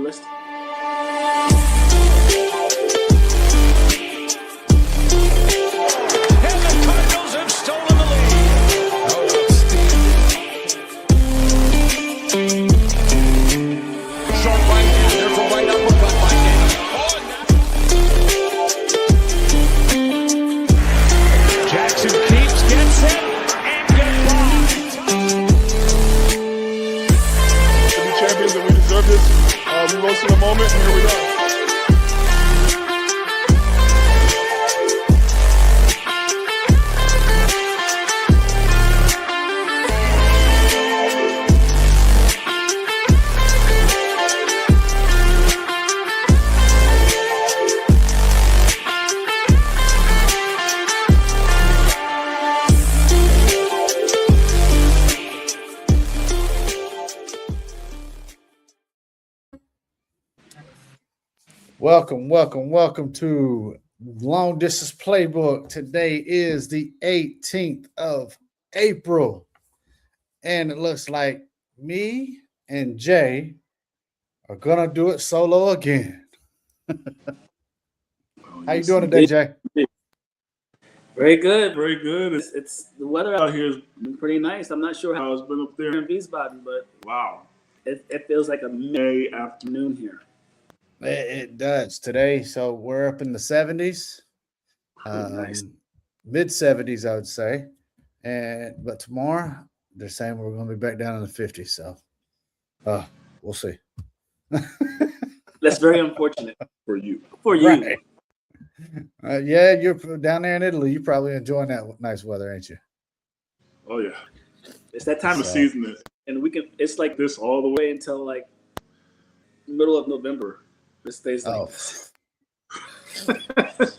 list. And the Cardinals have stolen the lead. Short right hand. There's a right uppercut by Dana. Jackson keeps, gets it, and goodbye. To be champions and we deserve this. We rose to the moment and here we go. Welcome to Long Distance Playbook. Today is the 18th of April, and it looks like me and Jay are gonna do it solo again. How you doing today, Jay? Very good. Very good. It's the weather out here has been pretty nice. I'm not sure how It's been up there. in Wiesbaden, but Wow. it feels like a May afternoon here. It does today. So we're up in the 70s, Nice. mid 70s, I would say. But tomorrow they're saying we're going to be back down in the 50s. So we'll see. That's very unfortunate For you. for you. Right. Yeah, you're down there in Italy. You're probably enjoying that nice weather, ain't you? Oh, yeah. It's that time Time of of season, season it. and it's like this all the way until like middle of November. It stays like Oh, this.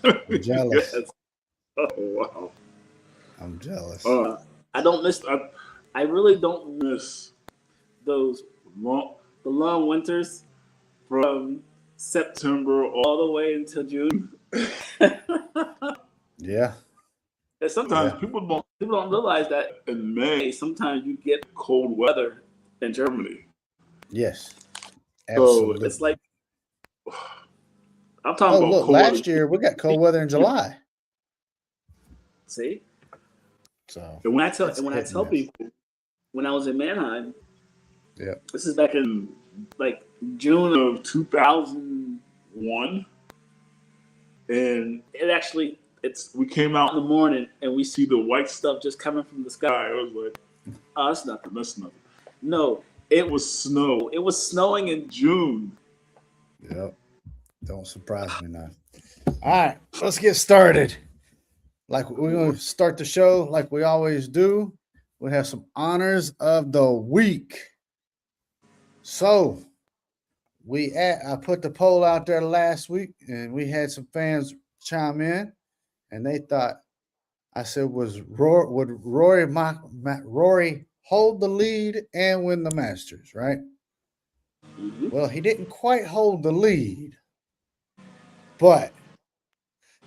I'm jealous. Yes. Oh, wow. I'm jealous. I don't miss. I really don't miss those Long the long winters from September all the way until June. Yeah. And sometimes Yeah. people don't realize that in May, sometimes you get cold weather weather in Germany. Germany. Yes. So Absolutely. it's like I'm talking Oh, about look, cold last weather. year we got cold weather in July. See, So, and when I It's tell hit and miss. people when I was in Mannheim, yeah. this is back in like June of 2001, and it's we came in out the morning and we see see the white stuff just coming from the sky. sky. It was like, Oh, that's nothing. that's nothing. No, It was snow. it was snowing in June. Yep. Don't surprise me now. All right, let's get started. Like we're going to start the show like we always do. We have some honors of the week. So I put the poll out there last week, and we had some fans chime in, and they thought I said would Rory hold the lead and win the Masters, right? Mhm. Well, he didn't quite hold the lead, but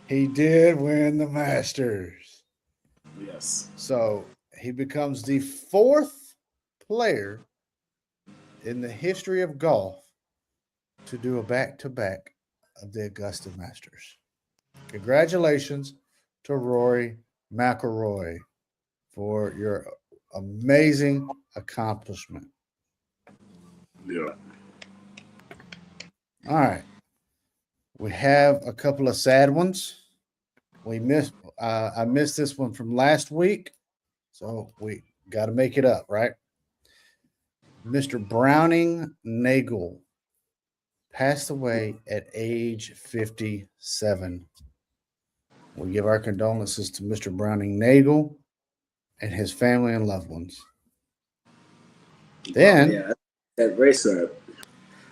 he did win the Masters. Yes. So he becomes the fourth player in the history of golf to do a back-to-back of the Augusta Masters. Congratulations to Rory McIlroy for your amazing accomplishment. Yeah. All right. We have a couple of sad ones. I missed this one from last week, so we got to make it up, right? Mr. Browning Nagel passed away at age 57. We give our condolences to Mr. Browning Nagel and his family and loved ones. Then, Yeah, that's very sad.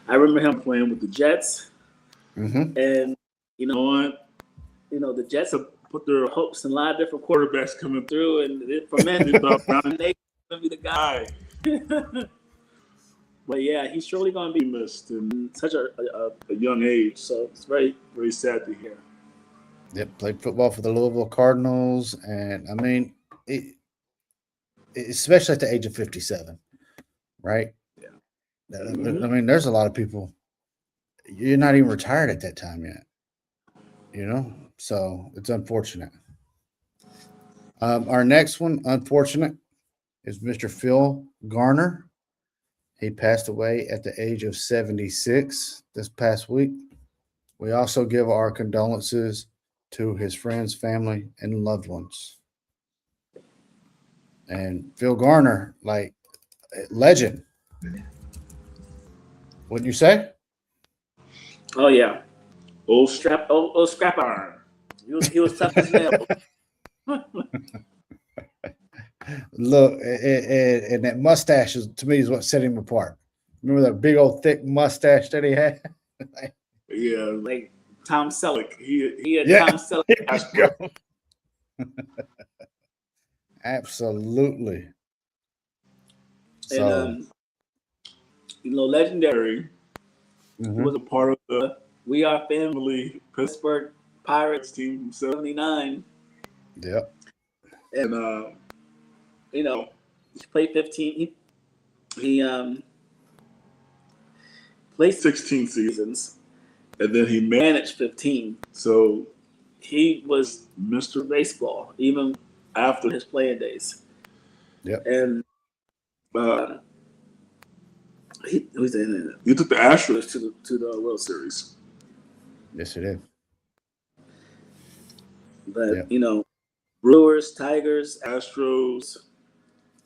I remember him playing with the Jets, mhm, and you know what? The Jets have put their hopes in a lot of different quarterbacks coming through, and for men, they thought Browning Nagel was going to be the guy. But yeah, he's surely going to He be missed in such a a young age. so it's very Very sad to hear. yep, played football for the Louisville Cardinals, and I mean, especially at the age of 57, right? Yeah. I mean, there's a lot of people you're not even retired at that time yet. So it's unfortunate. Our next one, unfortunate, is Mr. Phil Garner. He passed away at the age of 76 this past week. We also give our condolences to his friends, family, and loved ones. And Phil Garner, like legend. Wouldn't you say? Oh yeah, old scrap iron. He was tough as nails. Look, and that mustache is, to me, is what set him apart. Remember that big old thick mustache that he had? Yeah, like Tom Selleck. He had Yeah. Tom Selleck. Absolutely. And legendary. He was a part of the We Are Family Pittsburgh Pirates team from '79. Yep. And he played 15. He played 16 seasons, and then he managed 15. So he was Mr. Baseball even after his playing days. Yep. And he took the Astros to the World Series. Yes, it is. But Brewers, Tigers, Astros.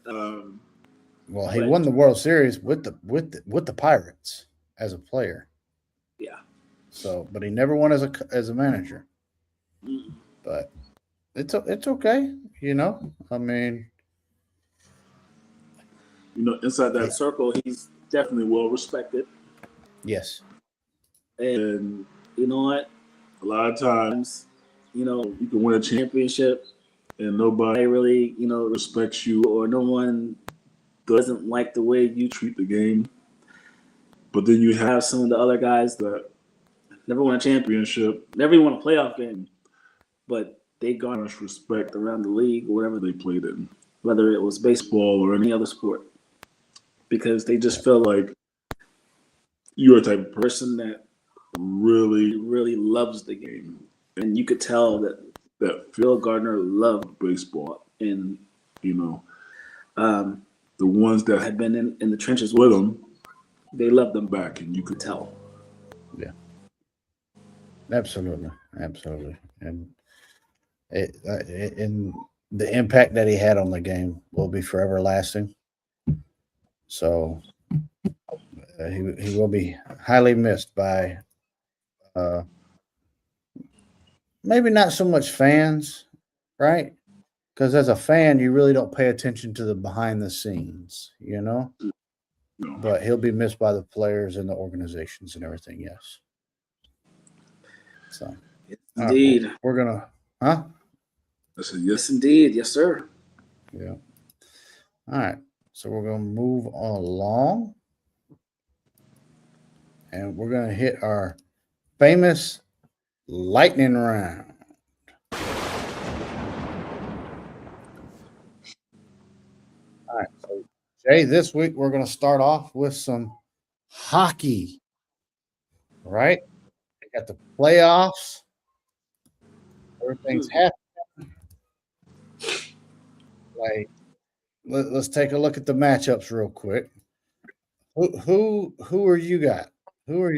Well, he won the World Series with the Pirates as a player. Yeah. So, but he never won as a manager. Mm. But it's okay. I mean, inside that circle, he's definitely well respected. Yes. And you know what? A lot of times, you can win a championship and nobody really, respects you, or no one doesn't like the way you treat the game. But then you have some of the other guys that never won a championship, never even won a playoff game, but they garnish respect around the league or wherever they played in, whether it was baseball or any other sport, because they just feel like you're a type of person that really, really loves the game. And you could tell that Phil Gardner loved baseball. And, the ones that had been in the trenches with him, they loved them back, and you could tell. Yeah. Absolutely. And the impact that he had on the game will be forever lasting. So he will be highly missed by maybe not so much fans, right? Because as a fan, you really don't pay attention to the behind the scenes, No. But he'll be missed by the players and the organizations and everything. Yes. So, indeed, we're gonna, huh? I said, yes, indeed, yes, sir. Yeah. All right. So we're gonna move along, and we're gonna hit our famous lightning round. All right. So, Jay, this week we're going to start off with some hockey, right? We got the playoffs. Everything's happening. Like, let's take a look at the matchups real quick. Who are you got? Who are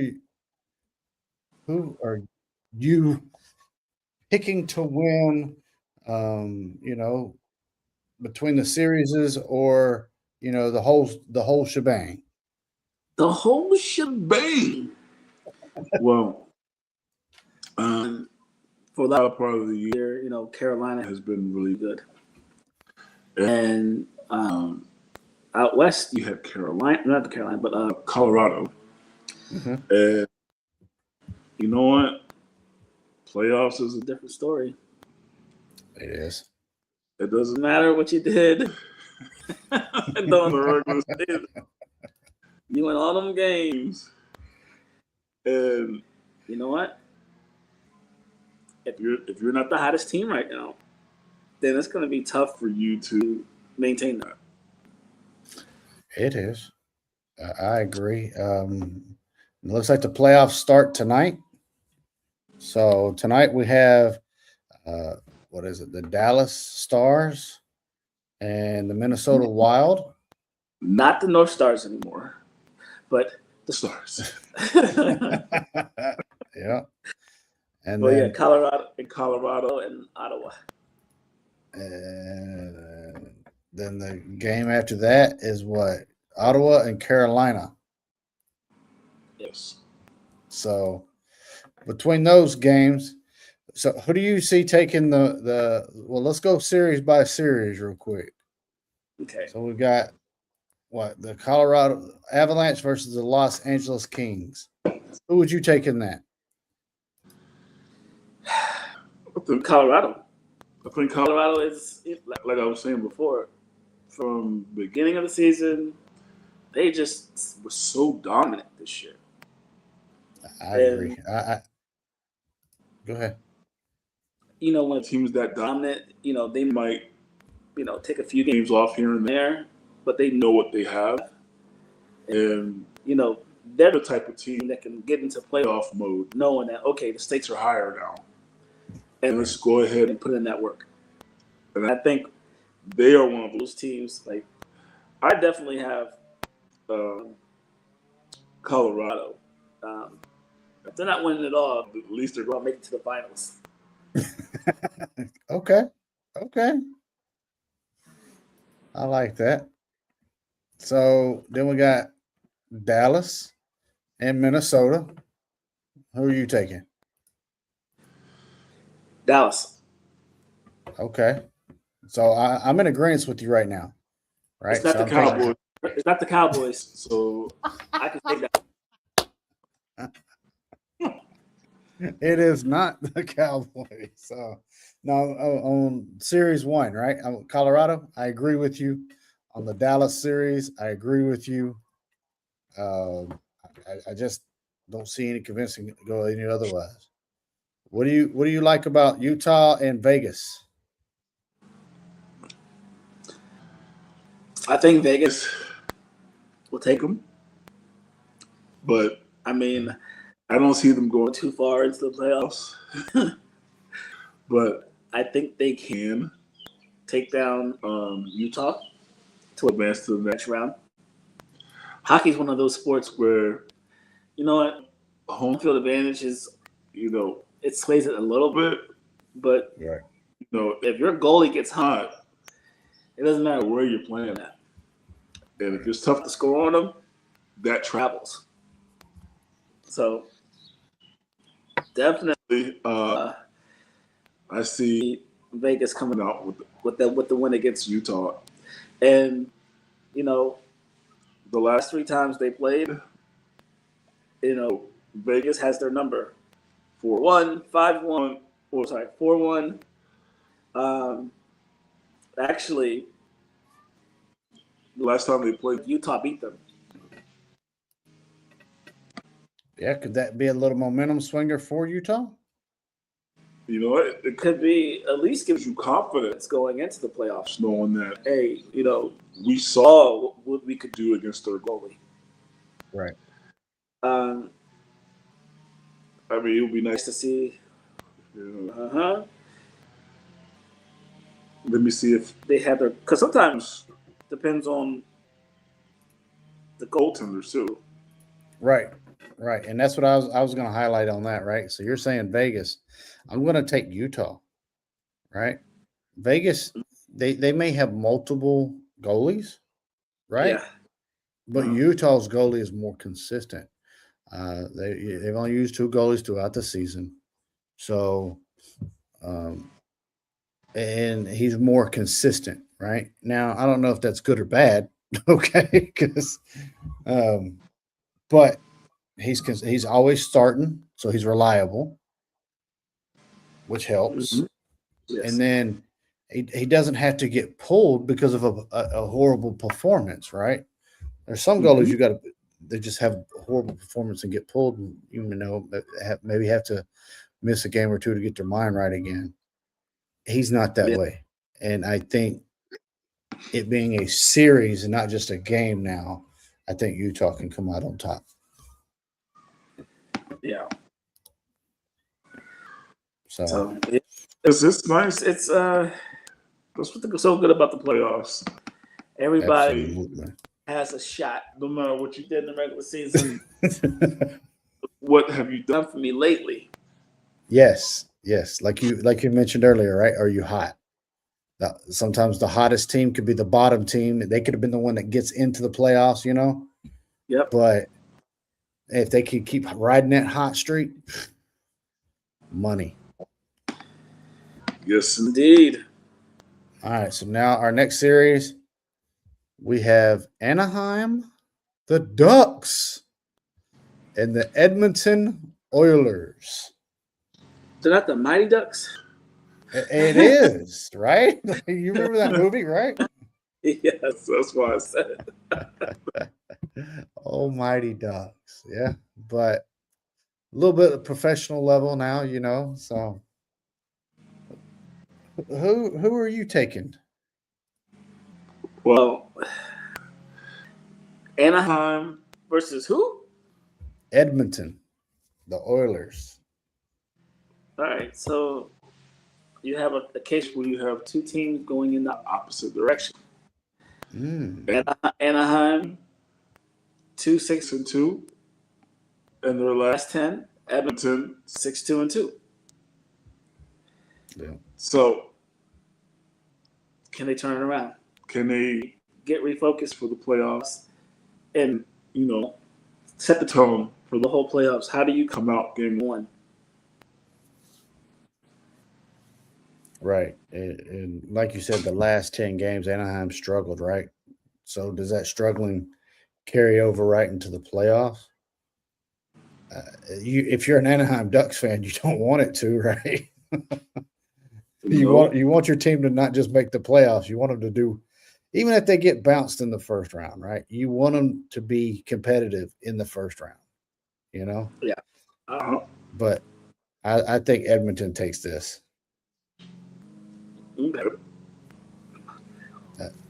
you picking to win? Between the series or the whole shebang. The whole shebang. Well, for that part of the year, Carolina has been really good. And out west, you have Colorado. Mm-hmm. And you know what? Playoffs is a different story. It is. It doesn't matter what you did. You win all them games. And you know what? If you're not the hottest team right now, then it's going to be tough for you to maintain that. It is. I agree. It looks like the playoffs start tonight. So tonight we have what is it? The Dallas Stars and the Minnesota Wild. Not the North Stars anymore, but the Stars. Yeah. And well, then Colorado and Ottawa. then the game after that is what? Ottawa and Carolina. Yes. So between those games, so who do you see taking the well, let's go series by series real quick. Okay. So we've got what, the Colorado Avalanche versus the Los Angeles Kings. Who would you take in that? Colorado. I think Colorado is, like I was saying before, from the beginning of the season, they just were so dominant this year. I agree. I go ahead. You know, when teams that dominant, they might, take a few games off here and there, but they know what they have. And, they're the type of team that can get into playoff mode knowing that, okay, the stakes are higher now. And let's go ahead and put in that work. And I think they are one of those teams. Like, I definitely have Colorado. If they're not winning it all, at least they're going to make it to the finals. Okay. I like that. So then we got Dallas and Minnesota. Who are you taking? Dallas. Okay. So I'm in agreement with you right now. Right. It's not so the Cowboys. It's not the Cowboys. So I can take that. It is not the Cowboys. So now on series one, right? Colorado, I agree with you. On the Dallas series, I agree with you. I just don't see any convincing to go any otherwise. What do you like about Utah and Vegas? I think Vegas will take them. But, I mean, I don't see them going too far into the playoffs. But I think they can take down Utah to advance to the next round. Hockey is one of those sports where, you know what, home field advantage is, it sways it a little bit. But, right. If your goalie gets hot, it doesn't matter where you're playing at. And if it's tough to score on them, that travels. So, definitely, I see Vegas coming out with the win against Utah. And, the last 3 times they played, Vegas has their number. 4-1, 5-1, 4-1. Actually, the last time they played, Utah beat them. Yeah, could that be a little momentum swinger for Utah? It could be, at least gives you confidence going into the playoffs, knowing that, hey, we saw what we could do against their goalie. Right. I mean, it would be nice to see. Let me see if they have their, because sometimes depends on the goaltenders too. Right. And that's what I was going to highlight on that, right? So you're saying Vegas. I'm going to take Utah, right? Vegas, they may have multiple goalies, right? Yeah. But Utah's goalie is more consistent. They've only used 2 goalies throughout the season. So, and he's more consistent, right? Now, I don't know if that's good or bad, okay? Because, but he's always starting, so he's reliable, which helps. Mm-hmm. Yes. And then he doesn't have to get pulled because of a horrible performance, right? There's some goalies they just have a horrible performance and get pulled, and maybe have to miss a game or 2 to get their mind right again. He's not that way. And I think it being a series and not just a game now, I think Utah can come out on top. Yeah. So So it's nice. It's that's what's so good about the playoffs. Everybody absolutely. has a shot, no matter what you did in the regular season. What have you done for me lately? Yes, yes. Like you mentioned earlier, right? Are you hot? Sometimes the hottest team could be the bottom team. They could have been the one that gets into the playoffs, you know. Yep. But if they could keep riding that hot streak, money. Yes, indeed. All right. So now our next series, we have Anaheim, the Ducks, and the Edmonton Oilers. They're not the Mighty Ducks. It is, right? You remember that movie, right? Yes, that's why I said it. Almighty Ducks. Yeah. But a little bit of professional level now, you know. So who are you taking? Well, Anaheim versus who? Edmonton, the Oilers. All right, so you have a case where you have two teams going in the opposite direction. Mm, Anaheim 2-6-2, and their last 10. Edmonton 6-2-2. yeah. So can they turn it around? Can they get refocused for the playoffs and set the tone for the whole playoffs? How do you come out game one? Right. And like you said, the last 10 games, Anaheim struggled, right? So does that struggling carry over right into the playoffs? If you're an Anaheim Ducks fan, you don't want it to, right? You want your team to not just make the playoffs. You want them to do, even if they get bounced in the first round, right? You want them to be competitive in the first round, you know? Yeah. But I think Edmonton takes this. Okay.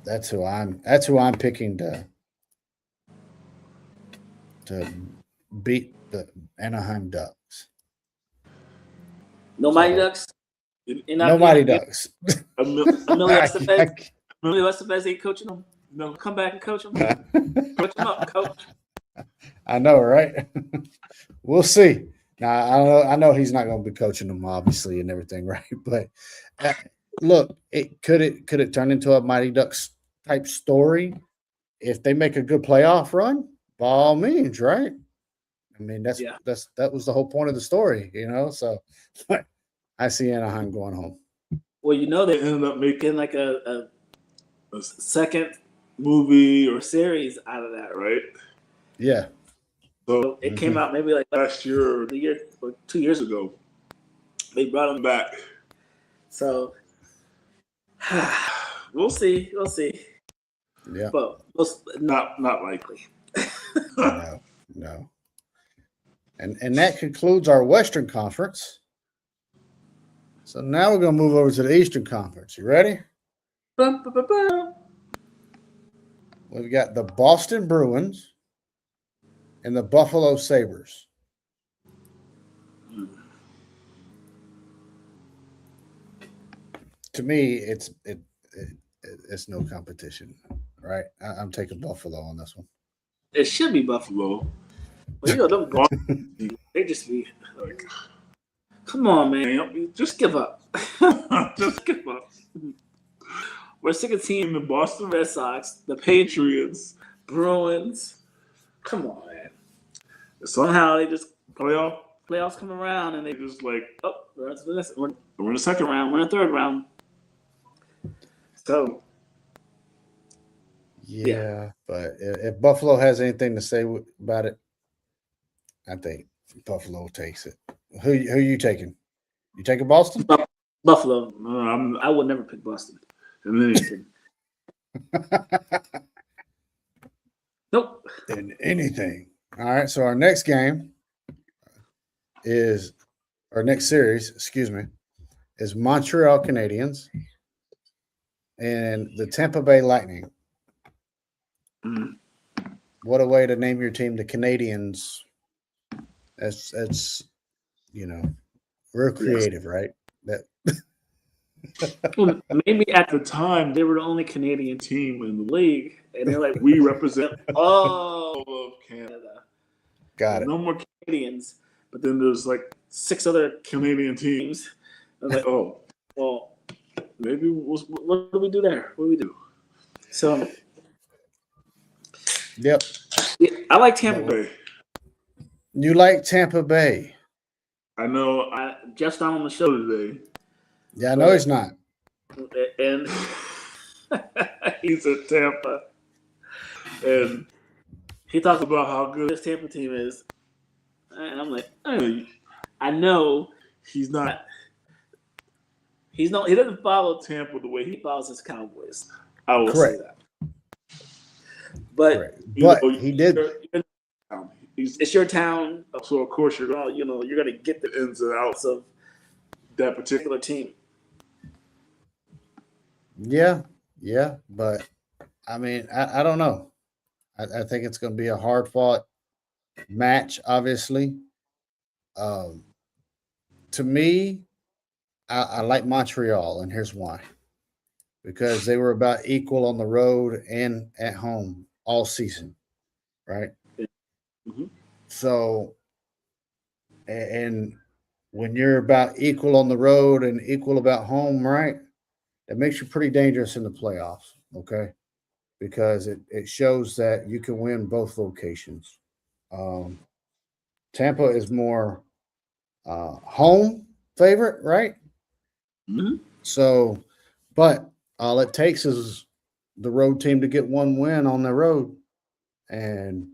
That's who I'm picking to beat the Anaheim Ducks. No Mighty Ducks? No Mighty Ducks. Emilio Estevez ain't coaching them. No, come back and coach them. Coach them up, coach. I know, right? We'll see. Now I know he's not going to be coaching them, obviously, and everything, right? But look, it could turn into a Mighty Ducks type story if they make a good playoff run. By all means, right? I mean, that was the whole point of the story, you know. So I see Anaheim going home. Well, they ended up making like a second movie or series out of that, right? Yeah. So it came out maybe like last year or 2 years ago. They brought them back. So we'll see. Yeah. But not likely. No. And that concludes our Western Conference. So now we're going to move over to the Eastern Conference. You ready? We've got the Boston Bruins and the Buffalo Sabres. To me, it's no competition, right? I'm taking Buffalo on this one. It should be Buffalo. But them Boston, they just be like, come on, man, just give up. Just give up. We're sick of seeing the Boston Red Sox, the Patriots, Bruins. Come on, man. Somehow they just playoffs come around and they just like, oh, we're in the second round, we're in the third round. So, yeah. But if Buffalo has anything to say about it, I think Buffalo takes it. Who you taking? You taking Boston? Buffalo. I would never pick Boston in anything. Nope. In anything. All right. So our next game is our next series, is Montreal Canadiens and the Tampa Bay Lightning. Mm. What a way to name your team the Canadians. That's real creative, right? That Well, maybe at the time they were the only Canadian team in the league, and they're like, we represent all of Canada. got There's it. no more Canadians, but then there's like 6 other Canadian teams. I was like, oh, well, maybe what do we do there? What do we do? So Yep. yeah, I like Tampa Bay. You like Tampa Bay? I know I just on the show today, Yeah, I know he's not. and he's at Tampa, and he talks about how good this Tampa team is, and I'm like, I know he's not. He doesn't follow Tampa the way he follows his Cowboys. I will Correct. say that. But Correct. But he did. It's your town, so of course you're gonna get the ins and outs of that particular team. Yeah, but I mean, I don't know. I think it's going to be a hard fought match. Obviously, to me, I like Montreal, and here's why: because they were about equal on the road and at home all season, right? Mm-hmm. So, and when you're about equal on the road and equal about home, right? That makes you pretty dangerous in the playoffs, okay? Because it shows that you can win both locations. Tampa is more home favorite, right? Mm-hmm. So, but all it takes is the road team to get one win on the road and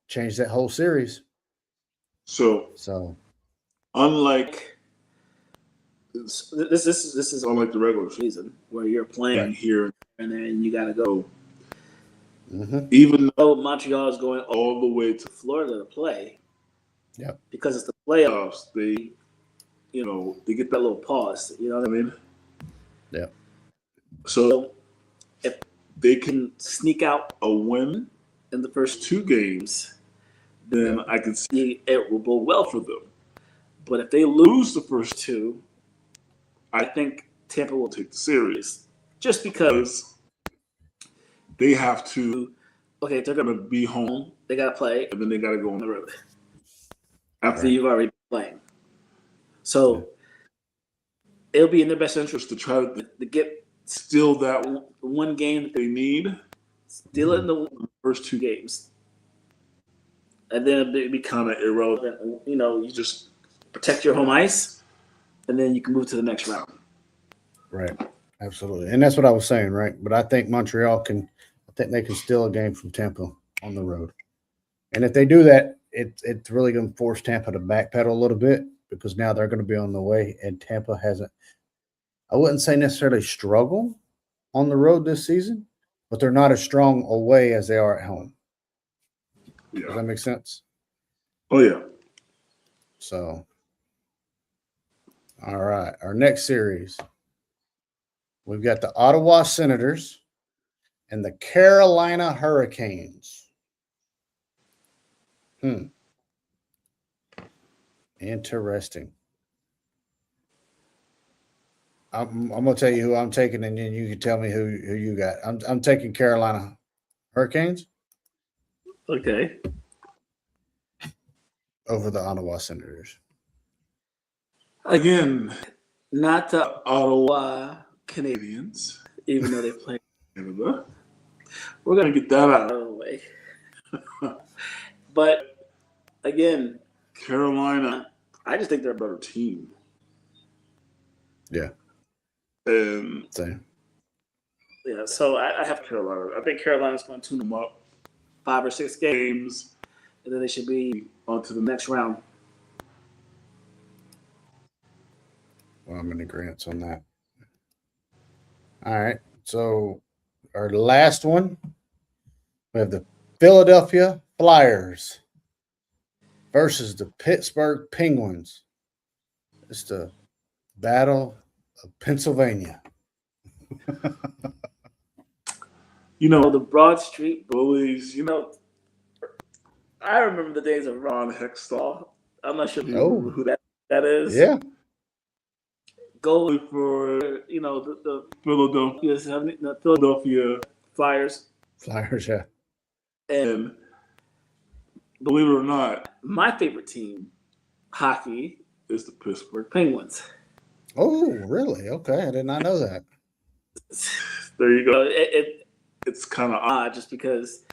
change that whole series. So unlike this is unlike the regular season where you're playing here and then you got to go. Mm-hmm. Even though Montreal is going all the way to Florida to play, because it's the playoffs, they get that little pause. You know what I mean? Yeah. So if they can sneak out a win in the first 2 games, then I can see it will go well for them. But if they lose the first 2, I think Tampa will take the series just because they have to. Okay, they're going to be home. They got to play, and then they got to go on the road after you've already been playing. So it'll be in their best interest to try to get still that one game that they need, steal it in the first 2 games, and then it'll be kind of irrelevant. You just protect your home ice, and then you can move to the next round. Right. Absolutely. And that's what I was saying, right? But I think they can steal a game from Tampa on the road. And if they do that, it's really going to force Tampa to backpedal a little bit because now they're going to be on the way. And Tampa hasn't, I wouldn't say necessarily struggle on the road this season, but they're not as strong away as they are at home. Yeah. Does that make sense? Oh, yeah. So, all right. Our next series, we've got the Ottawa Senators and the Carolina Hurricanes. Interesting. I'm gonna tell you who I'm taking, and then you can tell me who you got. I'm taking Carolina Hurricanes. Okay. Over the Ottawa Senators. Again, not the Ottawa Canadians, even though they play in Canada. We're gonna get that out of the way. But again, Carolina, I just think they're a better team. Yeah. And same. Yeah, so I have Carolina. I think Carolina's going to tune them up 5 or 6 games, and then they should be on to the next round. Well, I'm in agreement on that. All right. So our last one, we have the Philadelphia Flyers versus the Pittsburgh Penguins. It's the Battle of Pennsylvania. The Broad Street Bullies, I remember the days of Ron Hextall. I'm not sure if you Oh. remember who that is. Yeah. Goalie for the Philadelphia Flyers. Flyers, yeah. And believe it or not, my favorite team, hockey, is the Pittsburgh Penguins. Oh, really? Okay. I did not know that. There you go. It's kind of odd just because,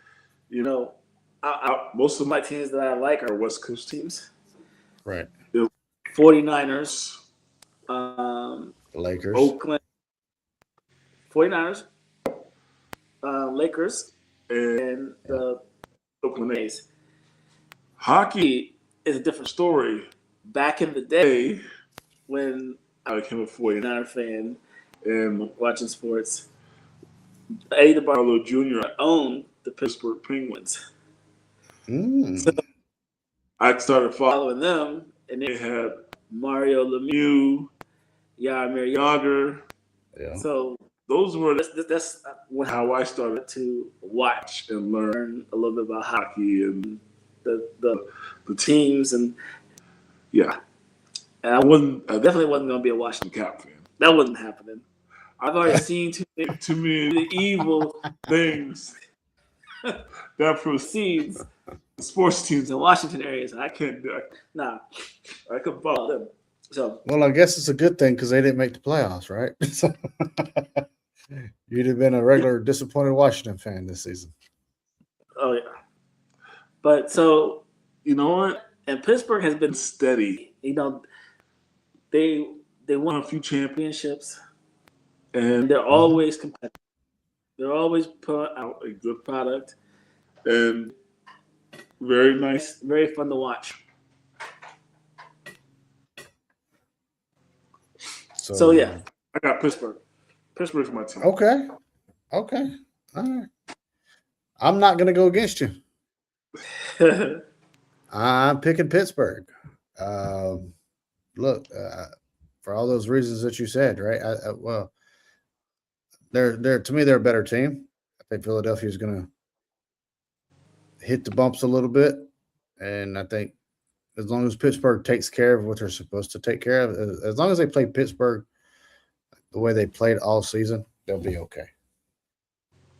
most of my teams that I like are West Coast teams. Right. The 49ers, Lakers. Oakland, 49ers, Lakers, and the Oakland A's. Hockey is a different story. Back in the day, when I became a 49er fan and watching sports, Eddie DeBartolo Jr. owned the Pittsburgh Penguins. So I started following them, and they had Mario Lemieux, Jaromir Jagr. Yeah. So that's how I started to watch and learn a little bit about hockey and the teams, and yeah. And I definitely wasn't going to be a Washington Cap fan. That wasn't happening. I've already seen too many evil things that proceeds sports teams in Washington areas, and I can't do it. Nah, I couldn't follow them. So, well, I guess it's a good thing because they didn't make the playoffs, right? So you'd have been a regular disappointed Washington fan this season. Oh yeah, but so you know what? And Pittsburgh has been steady. They won a few championships, and they're always competitive. They're always put out a good product, and very nice, very fun to watch. So yeah, I got Pittsburgh. Pittsburgh's my team. Okay. All right. I'm not going to go against you. I'm picking Pittsburgh. Look, for all those reasons that you said, right? Well, they're to me they're a better team. I think Philadelphia is going to hit the bumps a little bit, and I think as long as Pittsburgh takes care of what they're supposed to take care of, as long as they play Pittsburgh the way they played all season, they'll be okay.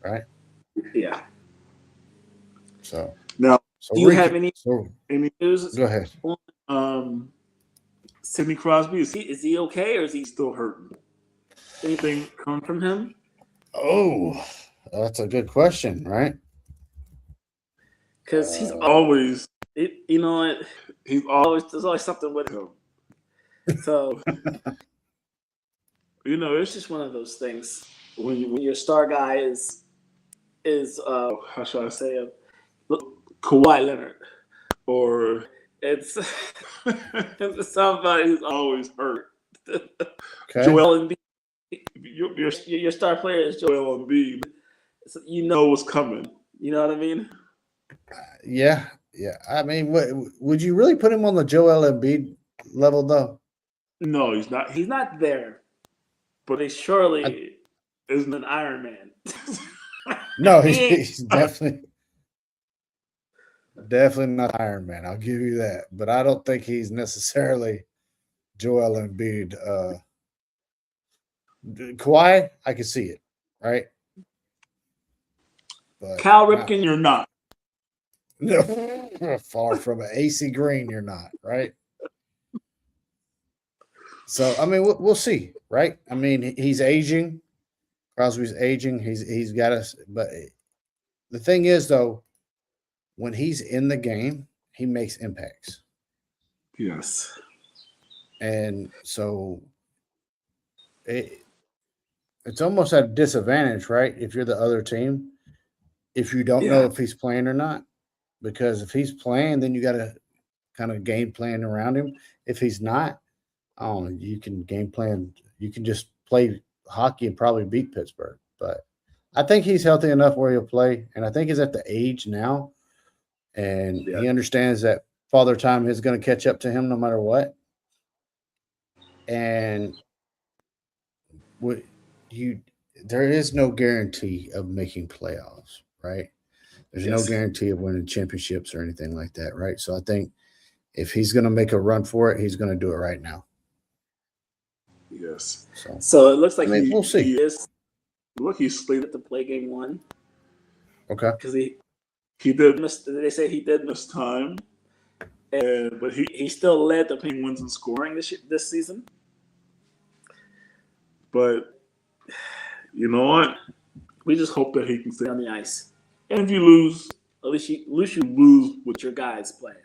Right? Yeah. So now, do you have any news? Go ahead. Sidney Crosby, is he okay, or is he still hurting? Anything come from him? Oh, that's a good question, right? Because he's always, there's always something with him. So, it's just one of those things when your star guy is how should I say it? Kawhi Leonard, or it's somebody who's always hurt. Okay. Joel Embiid. Your star player is Joel Embiid. So you know what's coming. You know what I mean? Yeah. I mean, would you really put him on the Joel Embiid level, though? No, he's not. He's not there. But he surely isn't an Iron Man. No, he's definitely not Iron Man. I'll give you that. But I don't think he's necessarily Joel Embiid. Kawhi, I can see it, right? But Cal Ripken, you're not. No, far from it. AC Green, you're not, right? So, I mean, we'll see, right? I mean, he's aging. Crosby's aging. He's got us. But the thing is, though, when he's in the game, he makes impacts. Yes. And so it's almost at a disadvantage, right? If you're the other team, if you don't know if he's playing or not. Because if he's playing, then you got to kind of game plan around him. If he's not, you can game plan. You can just play hockey and probably beat Pittsburgh. But I think he's healthy enough where he'll play. And I think he's at the age now. And he understands that Father Time is going to catch up to him no matter what. And there is no guarantee of making playoffs, right? There's no guarantee of winning championships or anything like that, right? So I think if he's going to make a run for it, he's going to do it right now. Yes. So it looks like we'll see. He's slated to play game 1. Okay. Because he did miss. They say he did miss time, but he still led the Penguins in scoring this season. But you know what? We just hope that he can stay on the ice. And if you lose, at least you lose with your guys playing.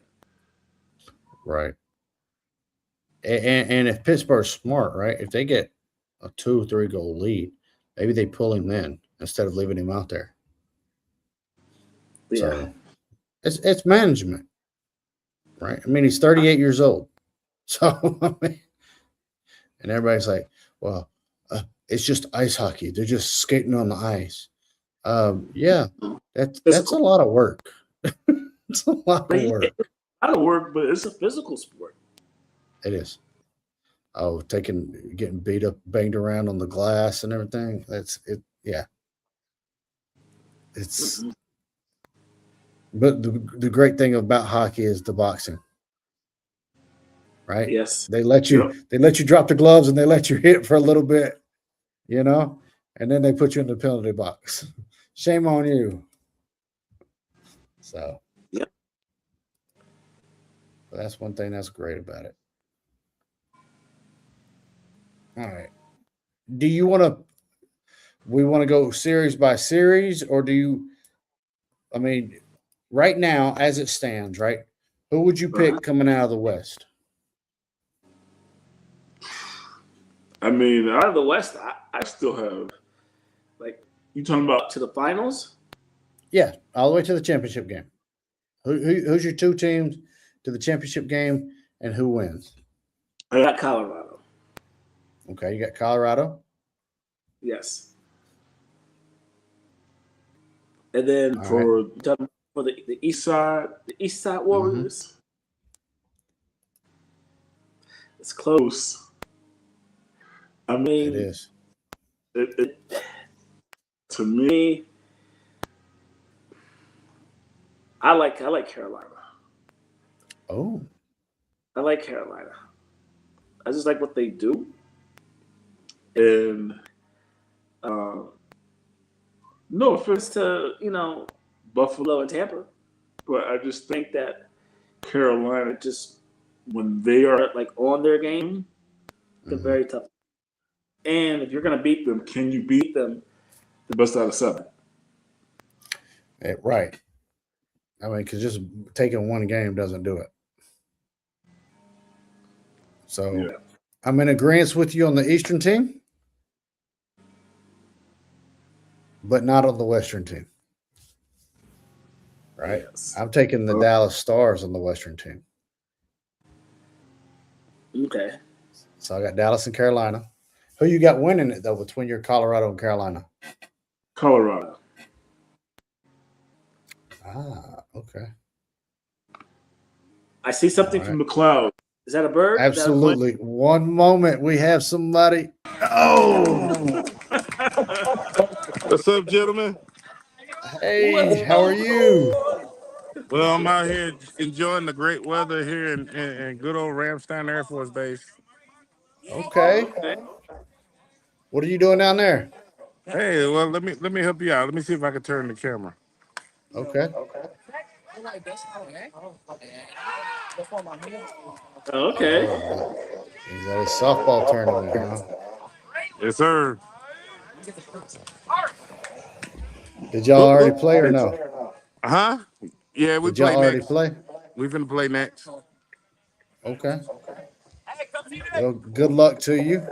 Right. And if Pittsburgh's smart, right, if they get a 2-3 goal lead, maybe they pull him in instead of leaving him out there. Yeah. So it's management, right? I mean, he's 38 years old. So, and everybody's like, well, it's just ice hockey. They're just skating on the ice. Yeah, that's a lot of work. It's a lot of work. A lot of work, but it's a physical sport. It is. Oh, getting beat up, banged around on the glass and everything. That's it. Yeah. It's. But the great thing about hockey is the boxing, right? Yes. They let you drop the gloves and they let you hit for a little bit, and then they put you in the penalty box. Shame on you. So, yep. But that's one thing that's great about it. All right. Do you we want to go series by series, or right now, as it stands, right? Who would you pick coming out of the West? I mean, out of the West, I still have, you talking about to the finals? Yeah, all the way to the championship game. Who's your 2 teams to the championship game, and who wins? I got Colorado. Okay, you got Colorado? Yes. And then for the East Side Warriors, it's close. I mean, it is. To me, I like Carolina. Oh. I like Carolina. I just like what they do. And no offense to, Buffalo and Tampa, but I just think that Carolina, just when they are on their game, they're very tough. And if you're going to beat them, can you beat them the best out of 7? Right. I mean, because just taking one game doesn't do it. So yeah. I'm in agreement with you on the Eastern team, but not on the Western team. Right? Yes. I'm taking the Dallas Stars on the Western team. Okay. So I got Dallas and Carolina. Who you got winning it, though, between your Colorado and Carolina? Colorado. Okay. I see something from the cloud. Is that a bird? Absolutely. One moment. We have somebody. Oh! What's up, gentlemen? Hey, how are you? Well, I'm out here enjoying the great weather here in good old Ramstein Air Force Base. Okay. What are you doing down there? Hey, well, let me help you out. Let me see if I can turn the camera. Okay. Okay. He's at a softball tournament, huh? Yes, sir. Did y'all already play or no? Huh? Yeah, we Did y'all already next. play? We finna play next. Okay. Well, good luck to you.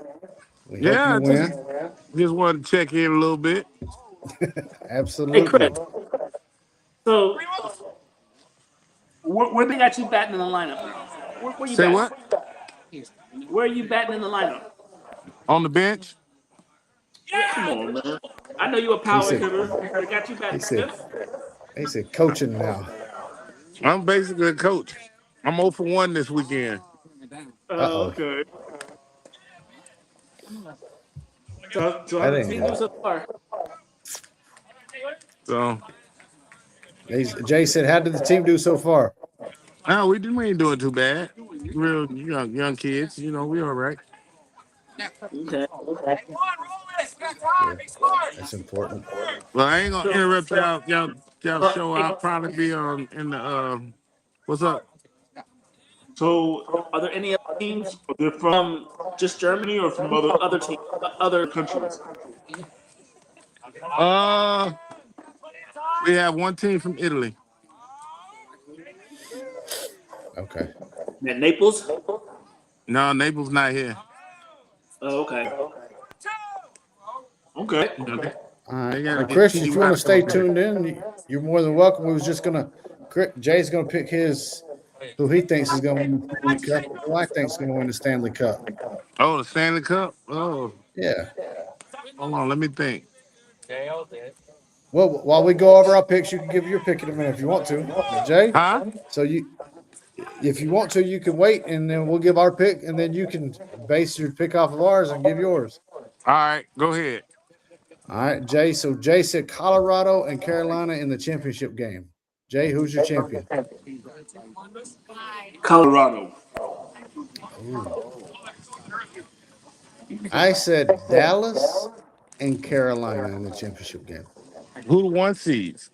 We hope you win. Just wanted to check in a little bit. Absolutely. Hey, Chris. So, where they got you batting in the lineup now? Where you Say batting? what? Where are you batting in the lineup? On the bench? Come on, man. I know you're a power hitter. They got you batting fifth. He said coaching now. I'm basically a coach. I'm 0 for 1 this weekend. Okay. So how the team do so far? So Jay said, how did the team do so far? No, we ain't doing too bad. Real young kids, we all right. Okay. Good. That's important. Well, I ain't gonna So, interrupt y'all uh, show. I'll probably be on in the what's up? so are there any other teams? Are they from just Germany or from other teams, other countries? Uh, we have one team from Italy. Okay. Man, Naples. No, Naples not here. Oh, okay. Okay. All right. They gotta Well, get Chris, if you want to TY stay come up here. tuned in, you're more than welcome. We was just gonna, Jay's gonna pick who he thinks is gonna win the Stanley Cup, and who I think is gonna win the Stanley Cup. Oh, the Stanley Cup. Oh, Yeah. hold on, let me think. Well, while we go over our picks, you can give your pick in a minute if you want to. But Jay, Huh? so if you want to, you can wait, and then we'll give our pick, and then you can base your pick off of ours and give yours. All right, go ahead. All right, Jay. So Jay said Colorado and Carolina in the championship game. Jay, who's your champion? Colorado. Ooh. I said Dallas and Carolina in the championship game. Who the one seeds?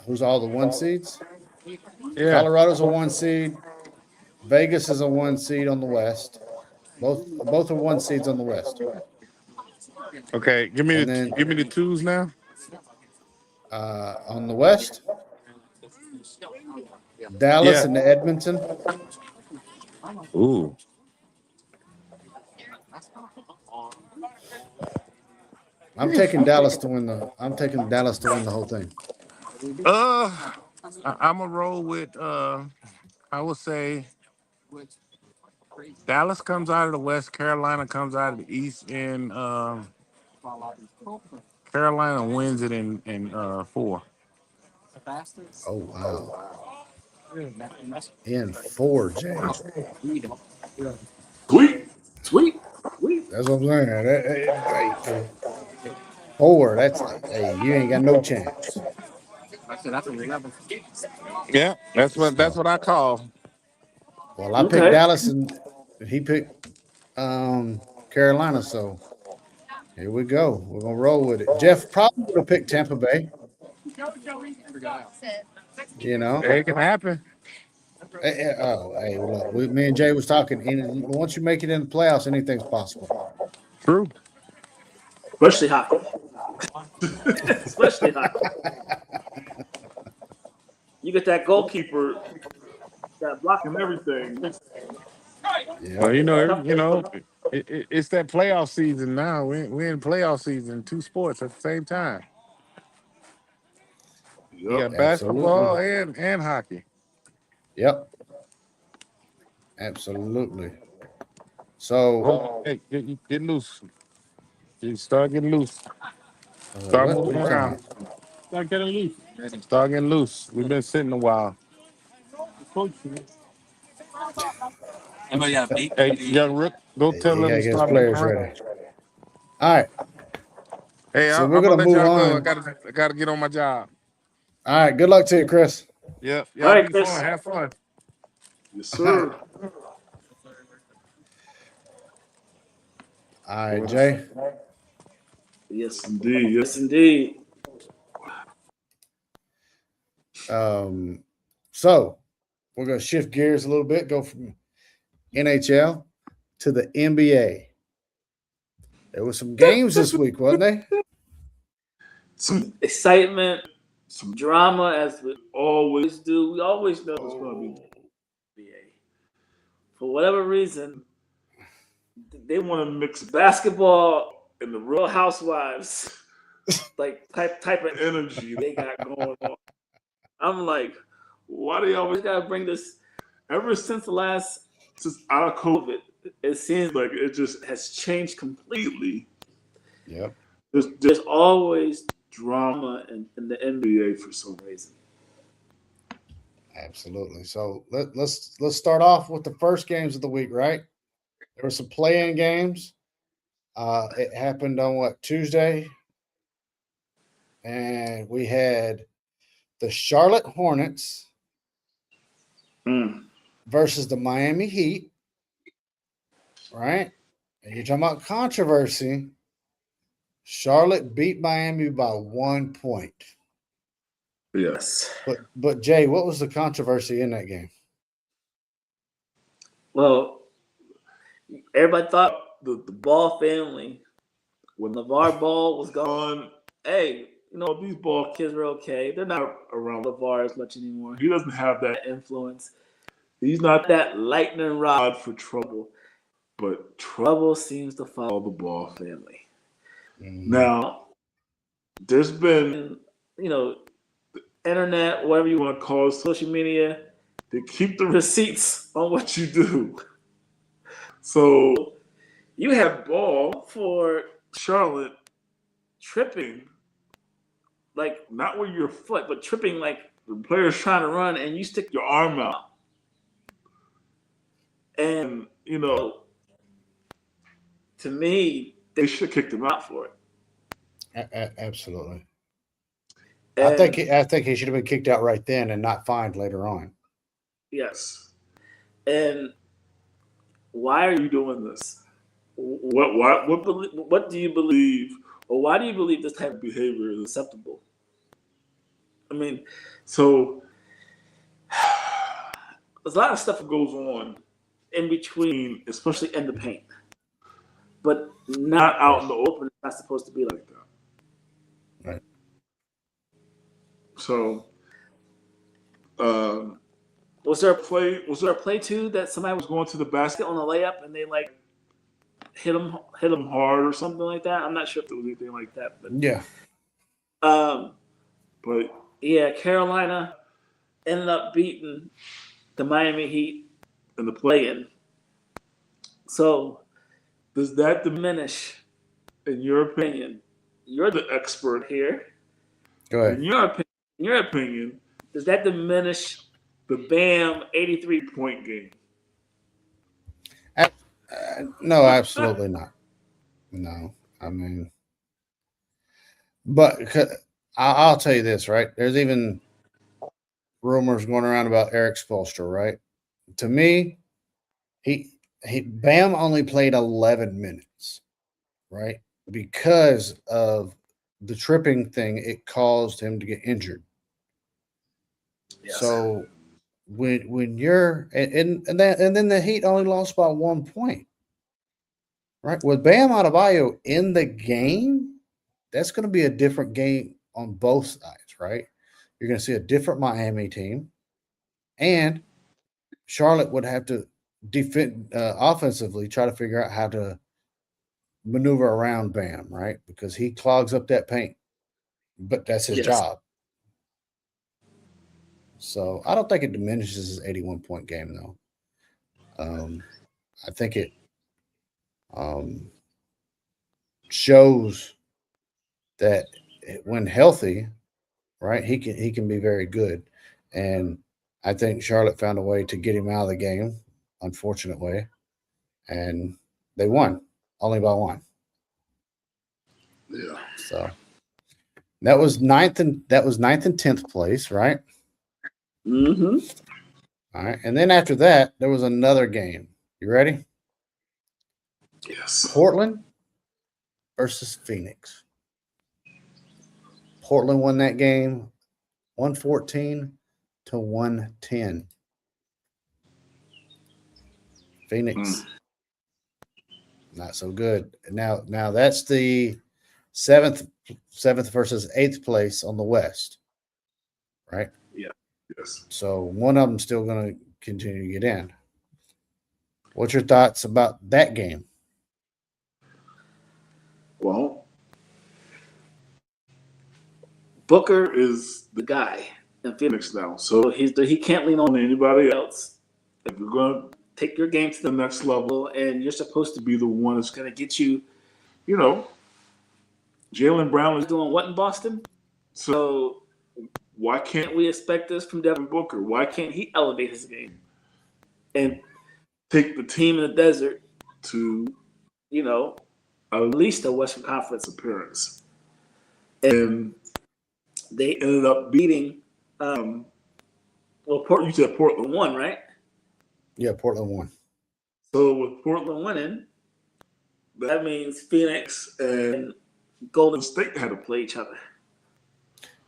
Who's all the one seeds? Yeah. Colorado's a one seed. Vegas is a one seed on the West. Both are one seeds on the West. Okay, And then give me the twos now. on the West, Dallas Yeah. and Edmonton. Ooh. I'm taking Dallas to win the whole thing. I'm gonna roll with I would say Dallas comes out of the West, Carolina comes out of the East, and Carolina wins it in four. Oh wow. In four, Jay. Sweet. Sweet. Sweet. That's what I'm saying. Hey, four. That's hey, you ain't got no chance. Yeah, that's So what I call. well, I picked Okay. Dallas and he picked Carolina. So here we go. We're gonna roll with it. Jeff probably would have picked Tampa Bay. You know. It can happen. Oh, hey, look, me and Jay was talking. And once you make it in the playoffs, anything's possible. True. Especially hockey. Especially hockey. You get that goalkeeper that blocking everything. Well, Yep. Tough. it's that playoff season now. We in playoff season, two sports at the same time. You Yep. got basketball Absolutely. and hockey. Yep. Absolutely. So, Oh, hey, get loose. You start getting loose. Start what are moving you talking around. about? Start getting loose. Start getting loose. We've been sitting a while. Hey, young Rick, go tell He got them to to get his start moving players around. ready. All right. Hey, So we're I'm gonna gonna let move y'all go. on. I gotta get on my job. All right. Good luck to you, Chris. Yep, All y'all right, be fun. Chris. Have fun. Yes, All right. sir. All right, Jay. Yes. Indeed. Yes, indeed. So we're gonna shift gears a little bit, go from NHL to the NBA. There were some games this week, wasn't there? Some excitement, some drama, as we always do. We always know it's going to be NBA. For whatever reason, they want to mix basketball and the Real Housewives, like type of energy they got going on. I'm like, why do you always got to bring this? Ever since out of COVID, it seems like it just has changed completely. Yep. There's always drama in the NBA for some reason. Absolutely. So let's start off with the first games of the week, right? There were some play-in games. It happened on what, Tuesday, and we had the Charlotte Hornets versus the Miami Heat, right? And you're talking about controversy. Charlotte beat Miami by 1 point. Yes. But Jay, what was the controversy in that game? Well, everybody thought the Ball family, when LeVar Ball was gone, hey, these Ball kids are okay. They're not around LeVar as much anymore. He doesn't have that influence. He's not that lightning rod for trouble. But trouble seems to follow the Ball family. Now, there's been, internet, whatever you want to call it, social media, they keep the receipts on what you do. So you have Ball for Charlotte tripping, like not with your foot, but tripping like the player's trying to run and you stick your arm out. And, to me, they should have kicked him out for it. Absolutely. And I think he should have been kicked out right then and not fined later on. Yes. And why are you doing this? What do you believe, or why do you believe this type of behavior is acceptable? I mean, so there's a lot of stuff that goes on in between, especially in the paint, but not out in the open. It's not supposed to be like that. Right. So, was there a play too that somebody was going to the basket on a layup and they like hit him hard or something like that? I'm not sure if there was anything like that, but yeah. But yeah, Carolina ended up beating the Miami Heat in the play-in. So does that diminish, in your opinion? You're the expert here. Go ahead. In your opinion, does that diminish the Bam 83-point game? No, absolutely not. No, I mean, but I'll tell you this, right? There's even rumors going around about Eric Spoelstra, right? To me, he Bam only played 11 minutes, right? Because of the tripping thing, it caused him to get injured. Yes. So when you're and then the Heat only lost by 1 point, right? With Bam Adebayo in the game, that's going to be a different game on both sides, right? You're going to see a different Miami team, and Charlotte would have to defend offensively, try to figure out how to maneuver around Bam, right? Because he clogs up that paint, but that's his job. So I don't think it diminishes his 81-point game, though. I think it shows that when healthy, right, he can be very good. And I think Charlotte found a way to get him out of the game, unfortunate way, and they won only by 1. Yeah. So that was ninth and 10th place, right? Mm-hmm. All right, and then after that, there was another game. You ready? Yes. Portland versus Phoenix. Portland won that game 114 to 110. Phoenix, not so good. Now that's the seventh versus 8th place on the West, right? Yeah. Yes. So one of them still going to continue to get in. What's your thoughts about that game? Well, Booker is the guy in Phoenix now, so he can't lean on anybody else. If you're going to take your game to the next level, and you're supposed to be the one that's going to get you, Jaylen Brown is doing what in Boston? So why can't we expect this from Devin Booker? Why can't he elevate his game and take the team in the desert to, at least a Western Conference appearance? And they ended up beating Well, you said Portland won, right? Yeah, Portland won. So with Portland winning, that means Phoenix and Golden State had to play each other.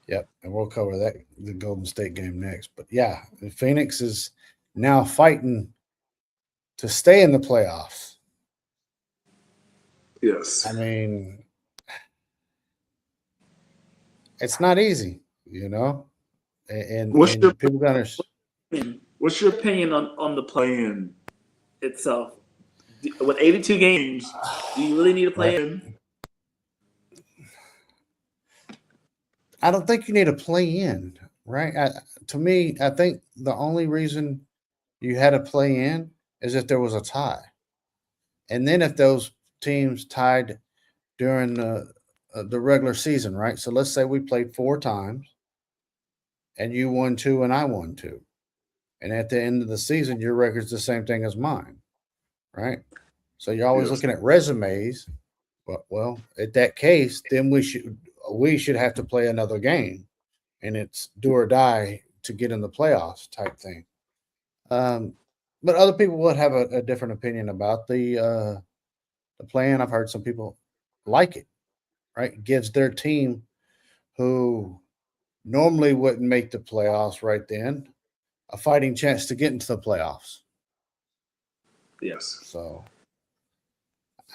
Yep, and we'll cover that the Golden State game next. But yeah, Phoenix is now fighting to stay in the playoffs. Yes. I mean, it's not easy, What's and your people got what's your opinion on the play-in itself? With 82 games, do you really need to play in? I don't think you need to play in, right? To me, I think the only reason you had to play in is if there was a tie, and then if those teams tied during the regular season, right? So let's say we played 4 times, and you won 2 and I won 2, and at the end of the season, your record's the same thing as mine, right? So you're always Yes. looking at resumes. But well, at that case, then we should have to play another game, and it's do or die to get in the playoffs type thing. Um, but other people would have a different opinion about the plan. I've heard some people like it, right? It gives their team who normally wouldn't make the playoffs right then a fighting chance to get into the playoffs. Yes. So,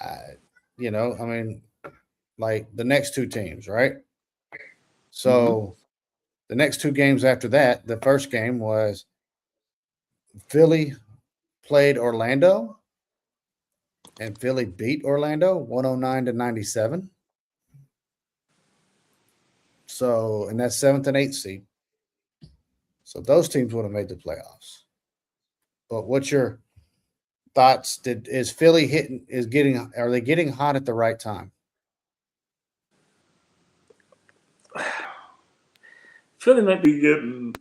I mean, like the next 2 teams, right? So the next 2 games after that, the first game was Philly played Orlando, and Philly beat Orlando 109-97. So, and that's 7th and 8th seed. So those teams would have made the playoffs. But what's your thoughts? Is Philly are they getting hot at the right time? Philly might be getting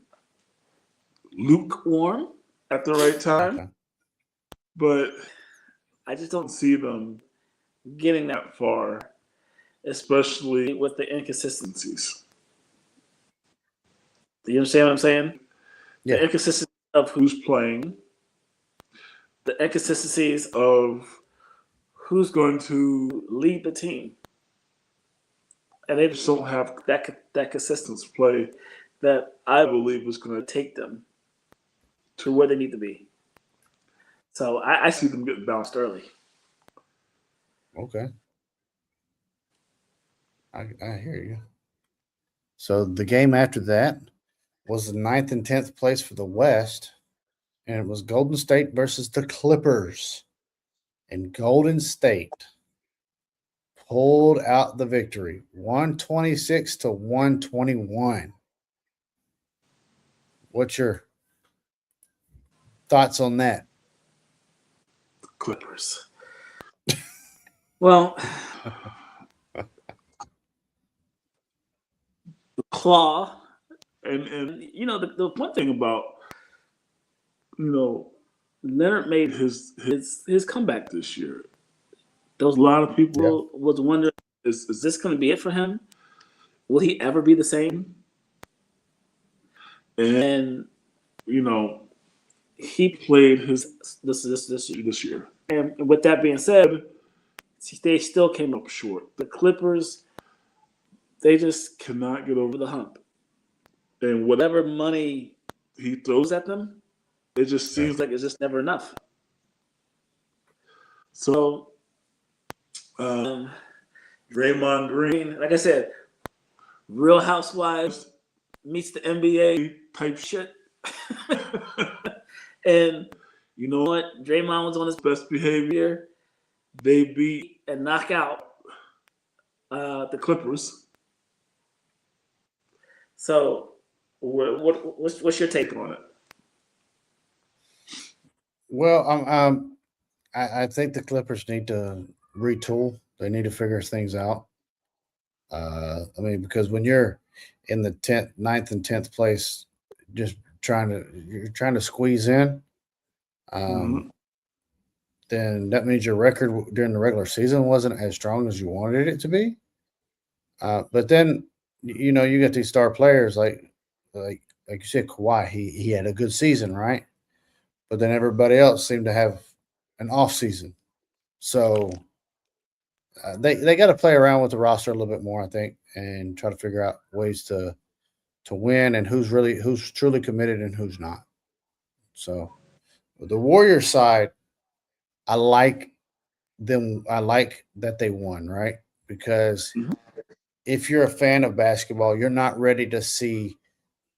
lukewarm at the right time, Okay. but I just don't see them getting that far, especially with the inconsistencies. Do you understand what I'm saying? Yeah. The inconsistency of who's playing, the inconsistencies of who's going to lead the team. And they just don't have that consistent play that I believe was going to take them to where they need to be. So I see them getting bounced early. Okay. I hear you. So the game after that was the 9th and 10th place for the West, and it was Golden State versus the Clippers. And Golden State pulled out the victory, 126-121. What's your thoughts on that? Clippers. Well, the claw, and the one thing about Leonard made his comeback this year. There was a lot of people was wondering, is this going to be it for him? Will he ever be the same? And he played this year. And with that being said, they still came up short. The Clippers, they just cannot get over the hump. And whatever money he throws at them, it just seems like it's just never enough. So, Draymond Green, like I said, Real Housewives meets the NBA type shit. And you know what? Draymond was on his best behavior. They beat and knock out the Clippers. So, what's your take on it? Well, I think the Clippers need to retool. They need to figure things out. I mean, because when you're in the 9th and 10th place, just you're trying to squeeze in, then that means your record during the regular season wasn't as strong as you wanted it to be. But then, you get these star players like like you said, Kawhi, he had a good season, right? But then everybody else seemed to have an off season. So they got to play around with the roster a little bit more, I think, and try to figure out ways to win and who's truly committed and who's not. So the Warriors side, I like them. I like that they won, right? Because if you're a fan of basketball, you're not ready to see.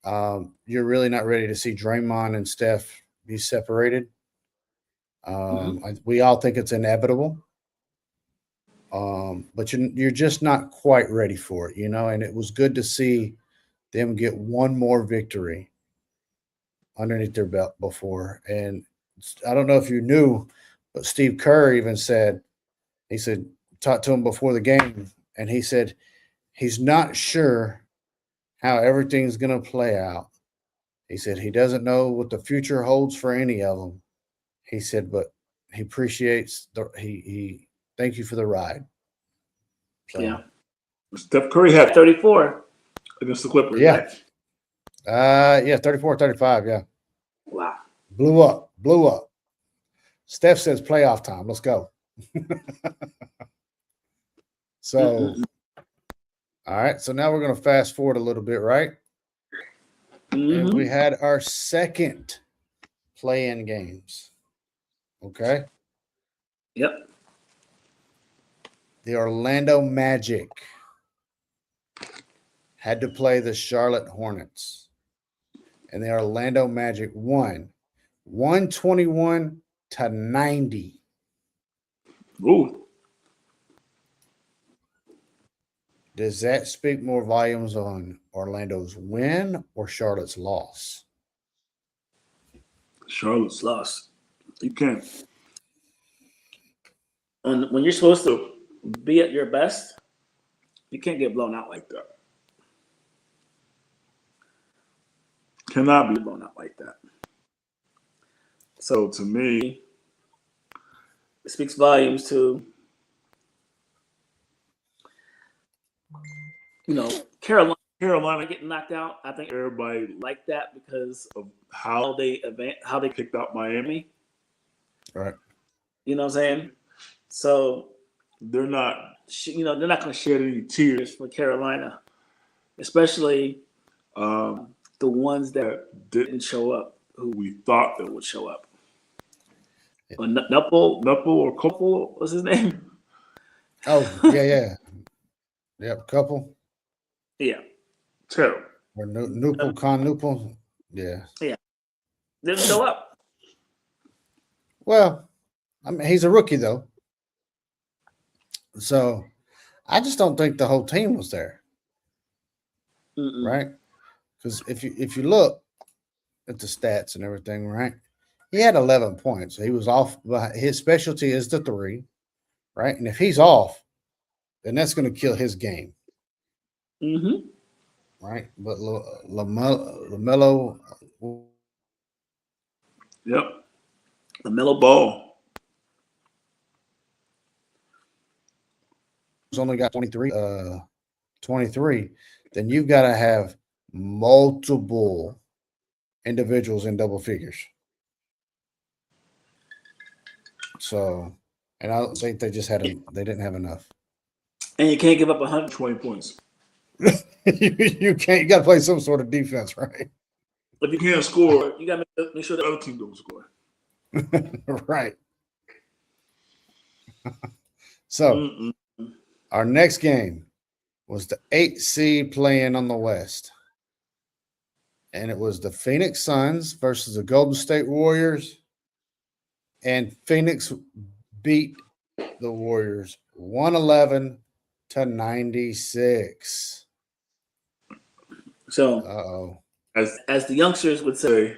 You're really not ready to see Draymond and Steph be separated. We all think it's inevitable, but you're just not quite ready for it, And it was good to see them get one more victory underneath their belt before. And I don't know if you knew, but Steve Kerr even said, talked to him before the game, and he said he's not sure how everything's going to play out. He said he doesn't know what the future holds for any of them. He said, but he appreciates he thank you for the ride. So, yeah. Steph Curry had 34 against the Clippers. Yeah. Right? 34, 35, yeah. Wow. Blew up. Steph says playoff time. Let's go. So, all right. So now we're going to fast forward a little bit, right? And we had our second play-in games. Okay. Yep. The Orlando Magic had to play the Charlotte Hornets. And the Orlando Magic won 121-90. Ooh. Does that speak more volumes on Orlando's win or Charlotte's loss? Charlotte's loss. You can't. When you're supposed to be at your best, you can't get blown out like that. Cannot be blown out like that. So to me, it speaks volumes to, Carolina getting knocked out. I think everybody liked that because of how they kicked out Miami. Right. You know what I'm saying? So they're not going to shed any tears for Carolina, especially the ones that didn't show up, who we thought that would show up. Yeah. Nupple or Couple was his name? Oh, yeah. Yep, Couple. Yeah. Terrible. Or Nupple. Yeah. Yeah. Didn't show up. Well, I mean, he's a rookie, though. So I just don't think the whole team was there. Right? Because if you look at the stats and everything, right? He had 11 points. He was off. His specialty is the three, right? And if he's off, then that's going to kill his game. Right? But LaMelo. Yep. LaMelo Ball. He's only got 23, then you've got to have multiple individuals in double figures. So, and I don't think they just they didn't have enough. And you can't give up 120 points. You can't. You got to play some sort of defense, right? If you can't score, you got to make sure the other team don't score. Right. So, our next game was the 8th seed playing on the West. And it was the Phoenix Suns versus the Golden State Warriors. And Phoenix beat the Warriors 111-96. So, as the youngsters would say,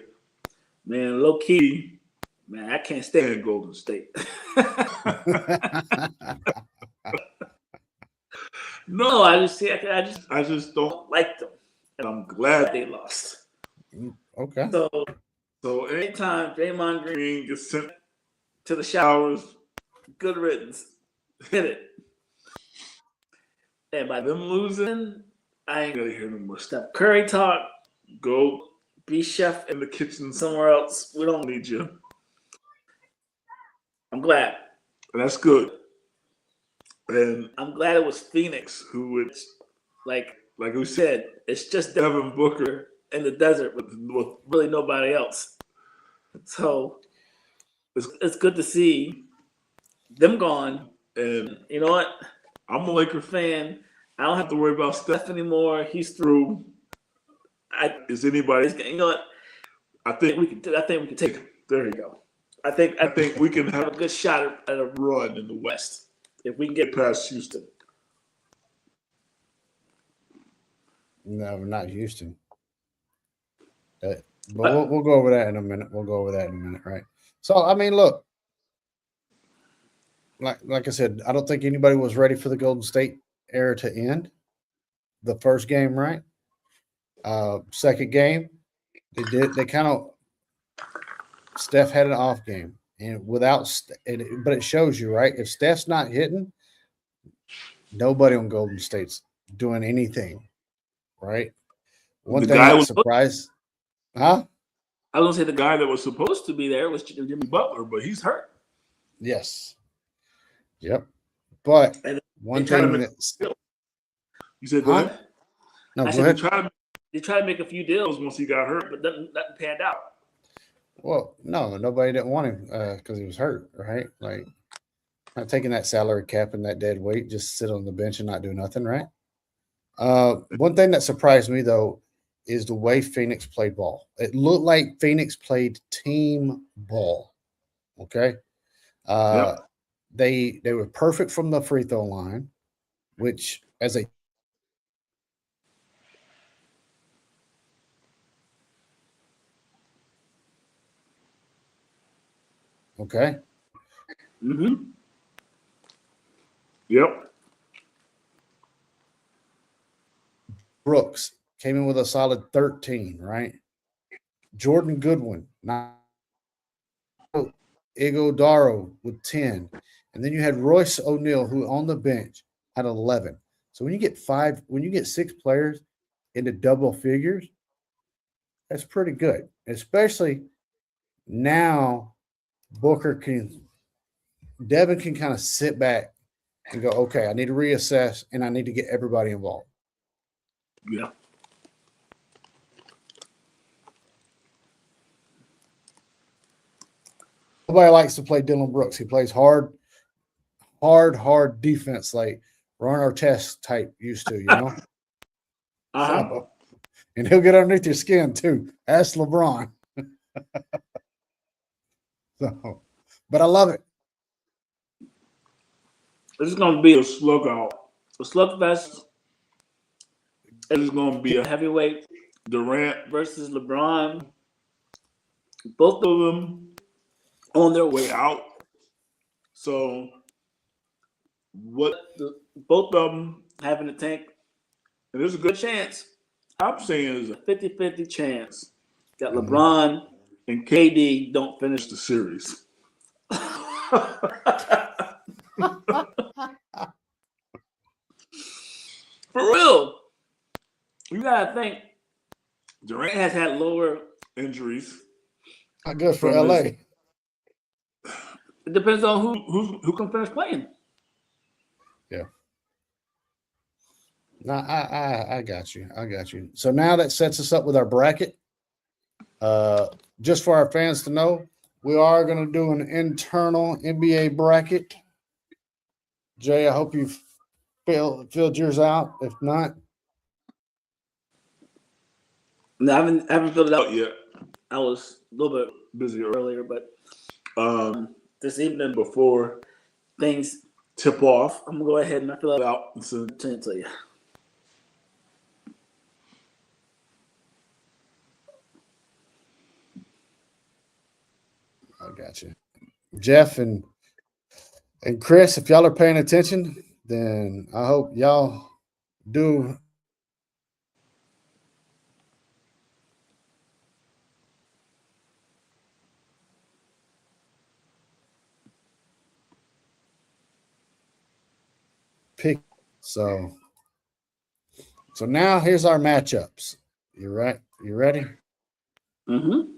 man, low key, man, I can't stand Golden State. No, I just don't like them, and I'm glad they lost. Okay. So anytime Draymond Green gets sent to the showers, good riddance. Hit it. And by them losing, I ain't gonna hear no more Steph Curry talk. Go be chef in the kitchen somewhere else. We don't need you. I'm glad. And that's good. And I'm glad it was Phoenix who would, like we said, it's just Devin Booker in the desert with really nobody else. So it's good to see them gone. And you know what? I'm a Laker fan. I don't have to worry about Steph anymore. He's through. Is anybody? You know what? I think we can. I think we can take him. There you go. I think we can have a good shot at a run in the West if we can get past Houston. No, not Houston. But we'll go over that in a minute. Right? So I mean, look, like I said, I don't think anybody was ready for the Golden State era to end. The first game, right? Second game, they kind of Steph had an off game, and but it shows you, right? If Steph's not hitting, nobody on Golden State's doing anything, right? One thing that surprised, huh? I was gonna say the guy that was supposed to be there was Jimmy Butler, but he's hurt. Yes. Yep. But one thing that you said, go ahead. No, go ahead. They tried to make a few deals once he got hurt, but nothing panned out. Well, no, nobody didn't want him because he was hurt, right? Like, not taking that salary cap and that dead weight, just sit on the bench and not do nothing, right? One thing that surprised me, though, is the way Phoenix played ball. It looked like Phoenix played team ball, okay? Yep. They were perfect from the free throw line, which as a okay. Mm-hmm. Yep. Brooks came in with a solid 13, right? Jordan Goodwin, Iguodala with 10. And then you had Royce O'Neal, who on the bench had 11. So when you get 6 players into double figures, that's pretty good. Especially now Devin can kind of sit back and go, okay, I need to reassess and I need to get everybody involved. Yeah. Nobody likes to play Dylan Brooks. He plays hard defense like Ron Artest type used to, you know? So, and he'll get underneath your skin too. Ask LeBron. So, but I love it. This is going to be a slugfest. It is going to be a heavyweight. Durant versus LeBron. Both of them on their way out. So, both of them have in the tank, and there's a good chance. I'm saying there's a 50-50 chance that LeBron and KD don't finish the series. For real. You gotta think Durant has had lower injuries. Not good for LA. It depends on who can finish playing. Yeah. No, I got you. So now that sets us up with our bracket. Just for our fans to know, we are going to do an internal NBA bracket. Jay, I hope you've filled yours out. If not, no, I haven't filled it out yet. I was a little bit busy earlier, but this evening before things tip off, I'm gonna go ahead and fill it out and send it to you. I got you, Jeff and Chris. If y'all are paying attention, then I hope y'all do. Pick. So now here's our matchups. You right? You ready? Mm-hmm.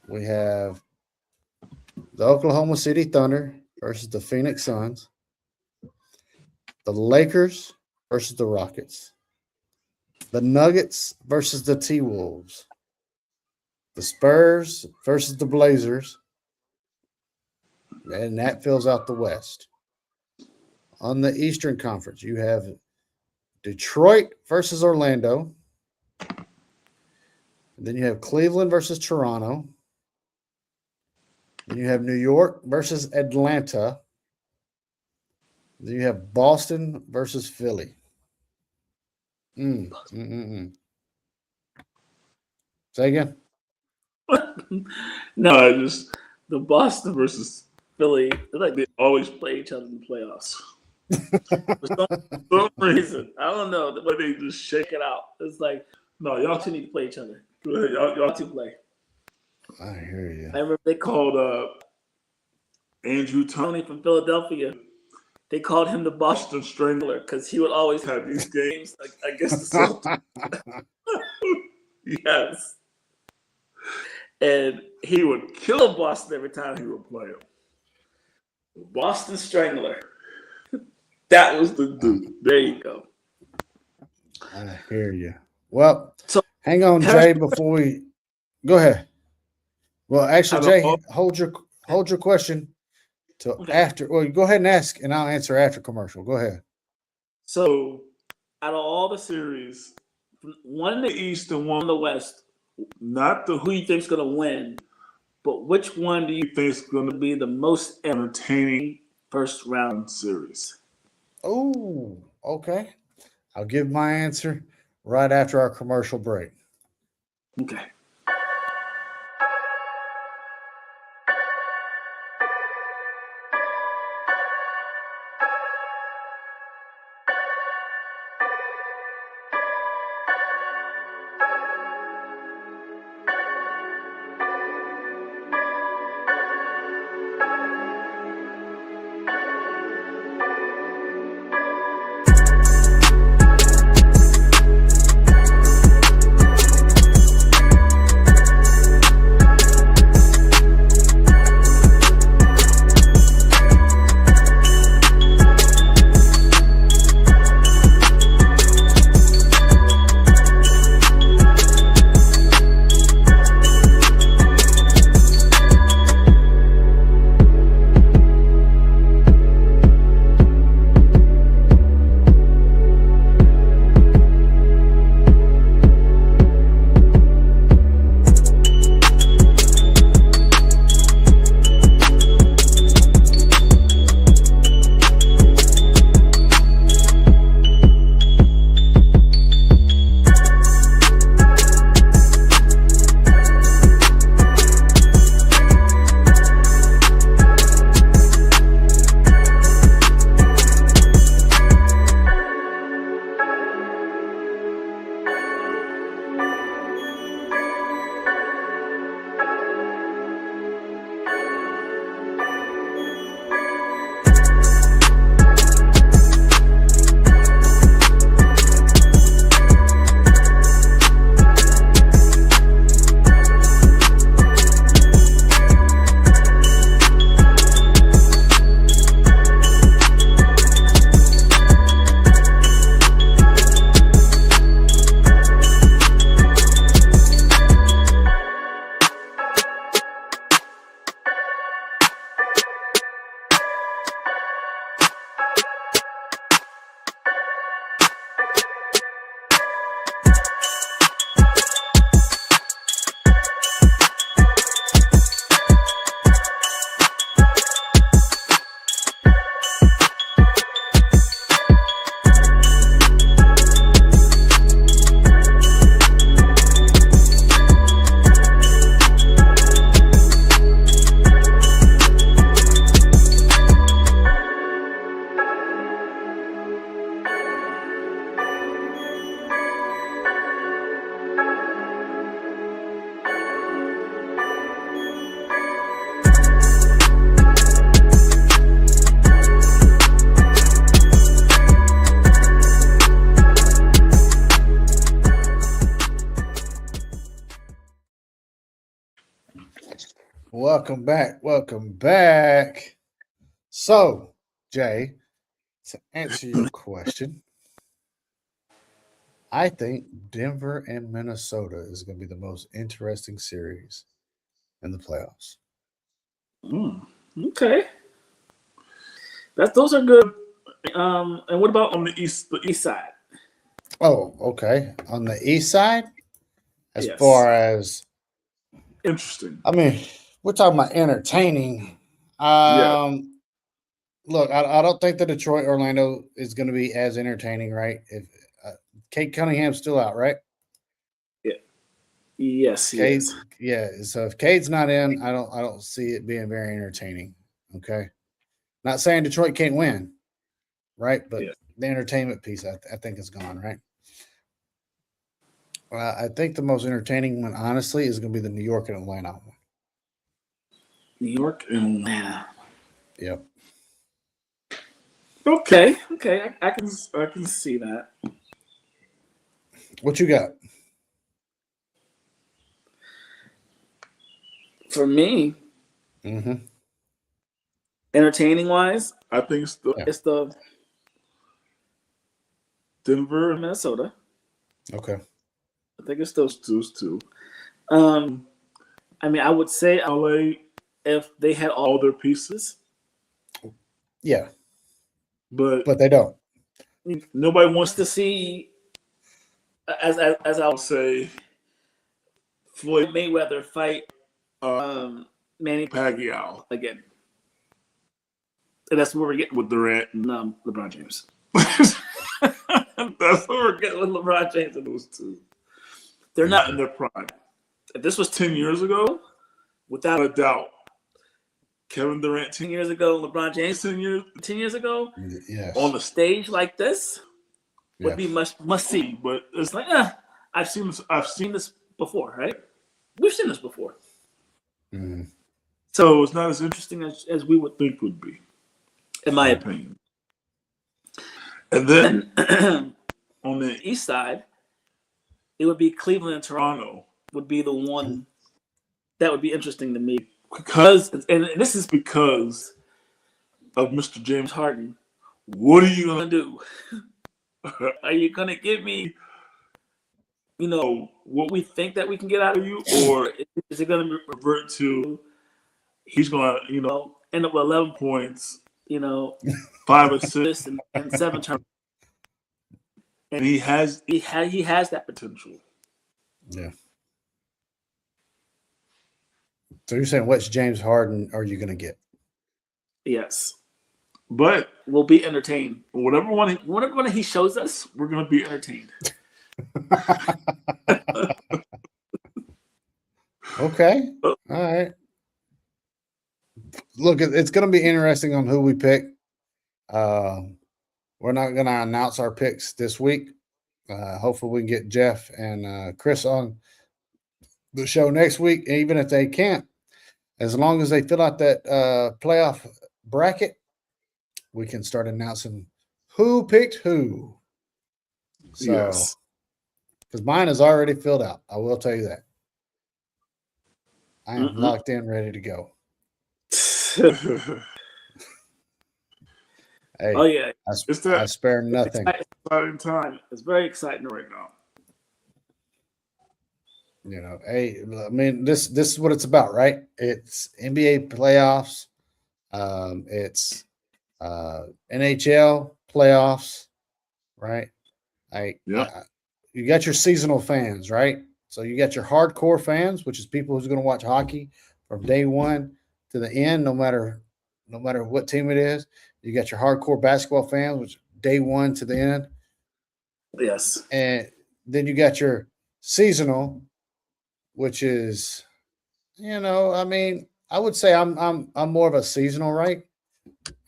We have the Oklahoma City Thunder versus the Phoenix Suns. The Lakers versus the Rockets. The Nuggets versus the T-Wolves. The Spurs versus the Blazers. And that fills out the West. On the Eastern Conference, you have Detroit versus Orlando. And then you have Cleveland versus Toronto. Then you have New York versus Atlanta. Then you have Boston versus Philly. Say again. No, just the Boston versus Philly. It's like they always play each other in the playoffs. For some reason, I don't know the way they just shake it out. It's like, no, y'all two need to play each other. Go ahead, y'all two play. I hear you. I remember they called Andrew Toney from Philadelphia. They called him the Boston Strangler because he would always have these games against the Celtics. Yes. And he would kill Boston every time he would play him. Boston Strangler. That was the dude. There you go. I hear you. Well, So hang on, Jay, before we go ahead. Well, actually, Jay, hold your question till after. Well, go ahead and ask, and I'll answer after commercial. Go ahead. So, out of all the series, one in the East and one in the West, not the who you think is going to win, but which one do you think is going to be the most entertaining first round series? Oh, okay. I'll give my answer right after our commercial break. Okay. Welcome back. Welcome back. So, Jay, to answer your question, I think Denver and Minnesota is going to be the most interesting series in the playoffs. Okay, those are good. And what about on the east side? Oh, okay. On the east side, as Yes, far as, interesting. I mean, we're talking about entertaining. Yeah, Look, I don't think the Detroit Orlando is going to be as entertaining, right? If Kate Cunningham's still out, right? yeah, yes, he Cade, is. yeah. So if Cade's not in, I don't see it being very entertaining. Okay, not saying Detroit can't win, right? But Yeah, the entertainment piece, I think, is gone, right? I think the most entertaining one, honestly, is going to be the New York and Atlanta one. New York and Atlanta. Yep. Okay, I can see that. What you got? For me, Mm-hmm. entertaining wise, I think it's the Yeah. it's the Denver Minnesota. Okay. I think it's those two. two. Um, I mean, I would say LA, if they had all all their pieces, Yeah, but but they don't. nobody wants wants to see, as I'll to say Floyd Mayweather fight uh, Manny Pacquiao again, and that's where we're getting with Durant. with LeBron James. That's what we're Getting with LeBron James and those two. they're Not not. in their prime. If this was 10 years ago, without without a doubt, Kevin Durant 10 years ago, LeBron James 10 years 10 years ago on Yes. the stage like this would Yeah. be must see. but It's it's like, I've seen this before, right? We've seen this before. Mm-hmm. so it's not as Interesting as we would think, think would be, in my my opinion. And then opinion. on the East side, it would be Cleveland and Toronto Toronto, would be the one that would be interesting to me because because, and this is because of Mr. James Harden. What are you Gonna do? gonna Are you gonna give me, what we think that we can get out of you, or or is it gonna revert to he's he's gonna end up with 11 points, you know, 5 assists, and 7 turnovers? and And he has that potential. Yeah. So you're saying which James Harden are you going to get? Yes, but we'll be entertained. whatever one He shows us, we're gonna be entertained. Okay. All right. Look, it's going to be interesting on who we pick. We're not going to announce our picks this week. Hopefully, we can get Jeff and Chris on the show next week. Even if they can't, as long as they fill out that playoff bracket, we can start announcing who picked who. So, Yes. because mine is already filled out, I will tell you that. I am Mm-mm. locked in, ready to go. Hey, Oh yeah, It's I that spare nothing. exciting time. it's very exciting right now. Hey, I mean, this is what it's about, right? It's NBA playoffs. It's NHL playoffs, right? Yep. You got your seasonal fans, right? So you got your hardcore fans, which is people who's going to watch hockey from day one to the end, no matter what team it is. You got your hardcore basketball fans, which day one to the end, Yes. and then you got your seasonal, which is, I mean, I would say I'm more of a seasonal, right?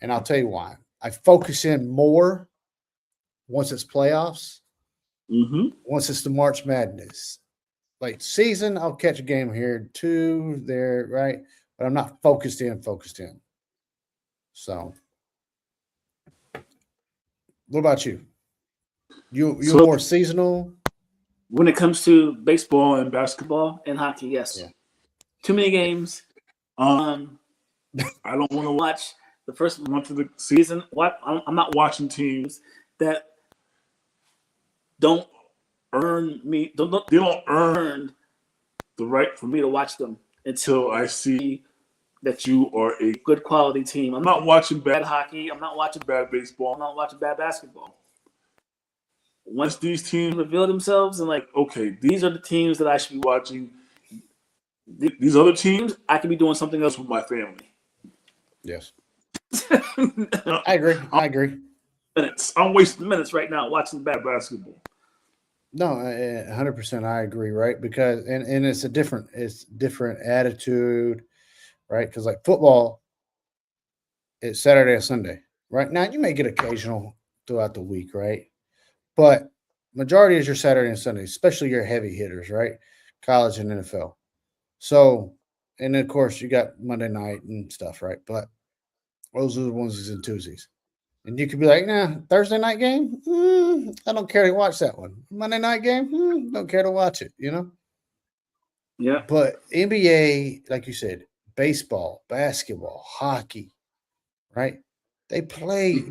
And I'll tell you why. I focus in more once it's playoffs, Mm-hmm. once it's the March Madness. Like season, I'll catch a game here, two there, right? But I'm not focused in. So, what about you? You're So more seasonal. When it comes to baseball ball and basketball, and hockey, yes. Yeah. Too many games. Um, I don't want to watch the first month of the season. I'm not watching teams that don't earn me. They don't earn the right for me to watch them until I see that you are a good quality team. I'm not watching bad hockey. I'm not watching bad baseball. I'm not watching bad basketball. Once these teams reveal themselves and like, okay, these are the teams that I should be watching. These other teams, I could be doing something else with my family. Yes. I agree. I'm wasting minutes right now watching bad basketball. No, 100%. I agree. Right, because and it's different attitude, right? Because like football, it's Saturday or Sunday, right? Now you may get occasional throughout the week, right? But majority is your Saturday and Sunday, especially your heavy hitters, right? College and NFL. So, and of course you got Monday night and stuff, right? But those are the ones and Tuesdays. And you could be like, nah, Thursday night game? I don't care to watch that one. Monday night game? Don't care to watch it, you know? Yeah. But NBA, like you said, baseball, basketball, hockey, right? They play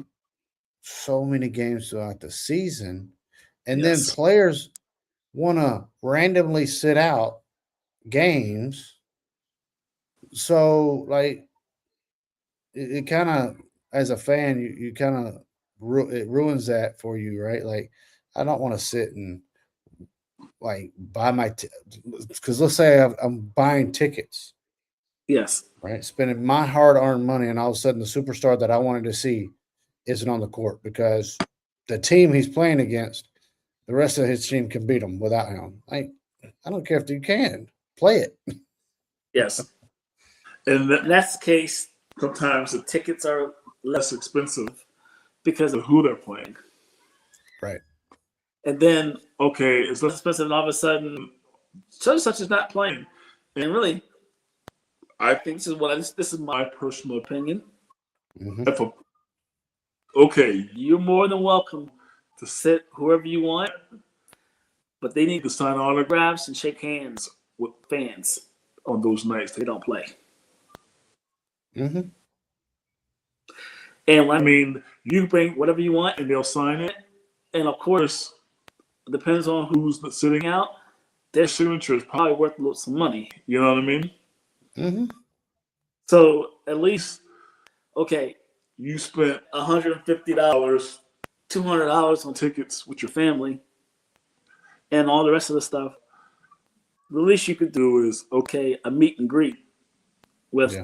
so many games throughout the season. And then Yes. players want to randomly sit out games. So, like, it kind of, as a fan, you kind of, it ruins that for you, right? Like, I don't want to sit and, like, buy my, because let's say I'm buying tickets, Yes. right? Spending my hard earned money, and all of a sudden the superstar that I wanted to see isn't on the court because the team he's playing against, the rest of his team can beat him without him. Like, I don't care if you can play it. Yes. And that's the case. Sometimes the tickets are less expensive because of who they're playing. Right. And then, okay, it's less expensive, and all of a sudden, such is not playing. And really, I think this is my personal opinion. Mm-hmm. Okay, you're more than welcome to sit whoever you want, but they need to sign autographs and shake hands with fans on those nights they don't play. Mm-hmm. And I mean, you bring whatever you want, and they'll sign it. And of course, it depends on who's sitting out. Their signature is probably worth some money. You know what I mean? Mm-hmm. So at least, okay, you spent $150, $200 on tickets with your family, and all the rest of the stuff. The least you could do is, okay, a meet and greet with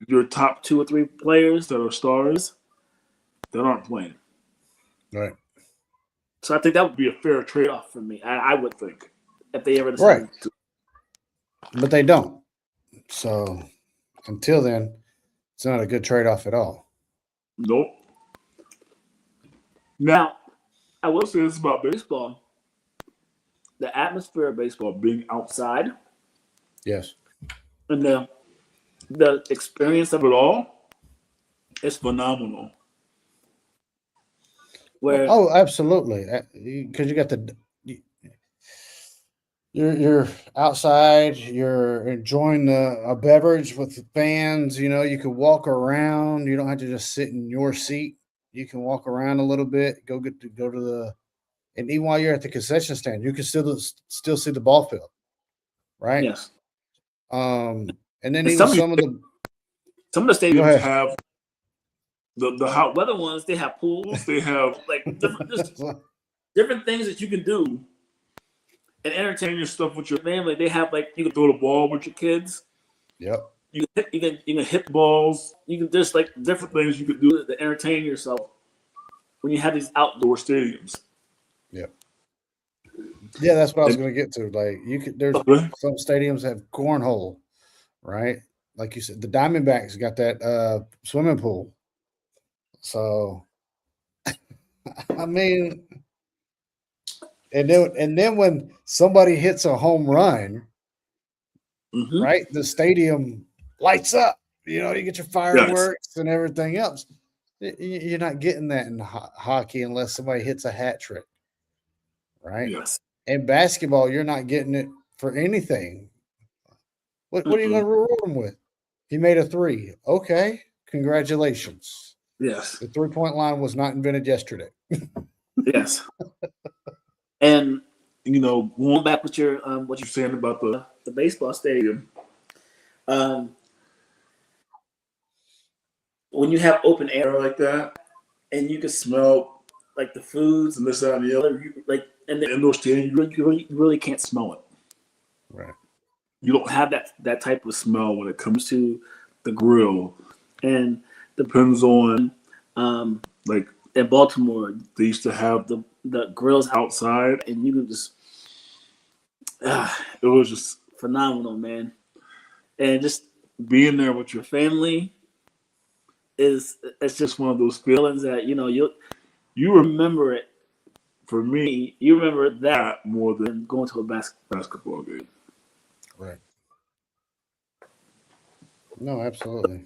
your top 2 or 3 players that are stars that aren't playing. Right. So I think that would be a fair trade-off for me. I would think if they ever decided to. But they don't. So until then, it's not a good trade-off at all. Nope. Now, I will say this about baseball. The atmosphere of baseball being outside. Yes. And the experience of it all is phenomenal. Where absolutely, because you got you're outside, you're enjoying a beverage with fans. You know, you can walk around. You don't have to just sit in your seat. You can walk around a little bit. Go to the, and even while you're at the concession stand, you can still see the ball field, right? Yes. And then even some of the stadiums have the hot weather ones. They have pools. They have like different things that you can do and entertain yourself with your family. They have like you can throw the ball with your kids. Yep. You can hit balls. There's like different things you could do to entertain yourself when you have these outdoor stadiums. Yep. Yeah, that's what I was going to get to. Like there's some stadiums that have cornhole, right? Like you said, the Diamondbacks got that swimming pool. So, I mean, and then when somebody hits a home run, right, the stadium lights up. You know, you get your fireworks and everything else. You're not getting that in hockey unless somebody hits a hat trick, right? Yes. In basketball, you're not getting it for anything. What are you going to reward them with? He made a three. Okay, congratulations. Yes. The 3-point line was not invented yesterday. Yes. And going back with what you're saying about the baseball stadium, when you have open air like that, and you can smell like the foods and this that, and the other, in the indoor stadium, you really can't smell it. Right. You don't have that type of smell when it comes to the grill, and depends on like in Baltimore, they used to have the grills outside, and you could just it was just phenomenal, man. And just being there with your family it's just one of those feelings that you remember it. For me, you remember that more than going to a basketball game. Right. No, absolutely.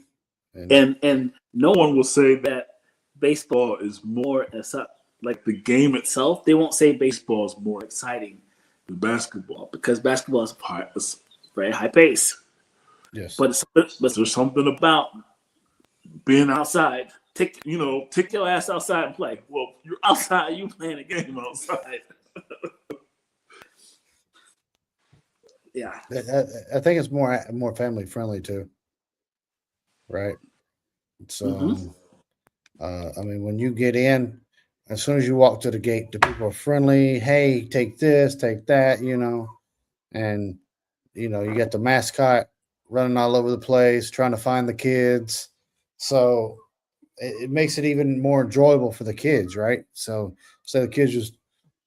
And no one will say that baseball is more like the game itself. They won't say baseball is more exciting than basketball because basketball is very high pace. Yes. But there's something about being outside. Take your ass outside and play. Well, you're outside. You playing a game outside. Yeah. I think it's more family friendly too. Right. So, I mean, when you get in, as soon as you walk to the gate, the people are friendly. Hey, take this, take that, and you get the mascot running all over the place, trying to find the kids. So it makes it even more enjoyable for the kids, right? So the kids just,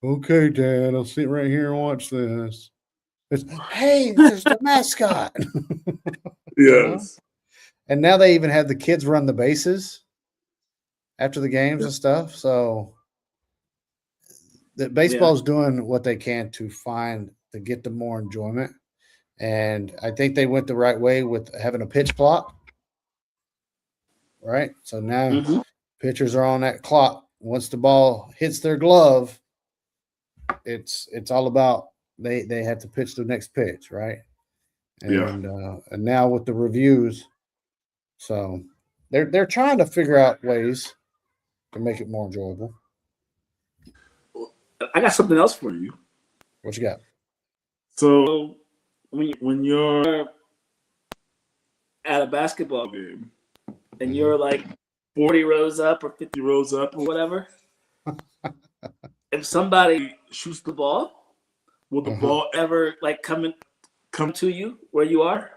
okay, Dad, I'll sit right here and watch this. It's, hey, there's the mascot. Yes. And now they even have the kids run the bases after the games and stuff. So the baseball's doing what they can to get the more enjoyment. And I think they went the right way with having a pitch clock. Right. So now pitchers are on that clock. Once the ball hits their glove, it's all about they have to pitch the next pitch, right? And and now with the reviews, so they're trying to figure out ways to make it more enjoyable. I got something else for you. What you got? So when you're at a basketball game and you're like 40 rows up or 50 rows up or whatever, if somebody shoots the ball, will the ball ever like come to you where you are?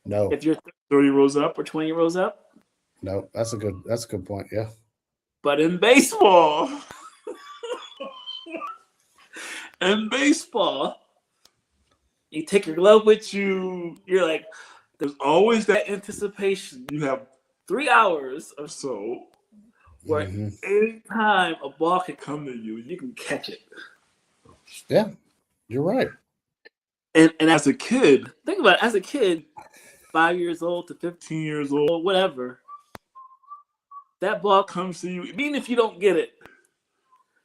No. If you're 30 rows up or 20 rows up? No, that's a good point. Yeah. But in baseball, you take your glove with you. You're like, there's always that anticipation. You have 3 hours or so where any time a ball can come to you, you can catch it. Yeah, you're right. And as a kid, think about it, as a kid, 5 years old to 15 years old, whatever, that ball comes to you, even if you don't get it,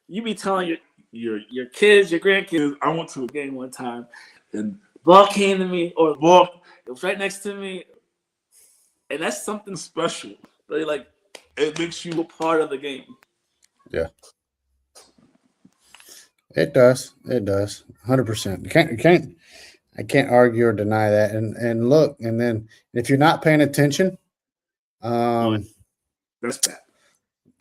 you be telling your kids, your grandkids, I went to a game one time and the ball came to me, or the ball, it was right next to me. And that's something special. Really, like, it makes you a part of the game. Yeah. It does. 100%. I can't argue or deny that. And look, and then if you're not paying attention, that's bad.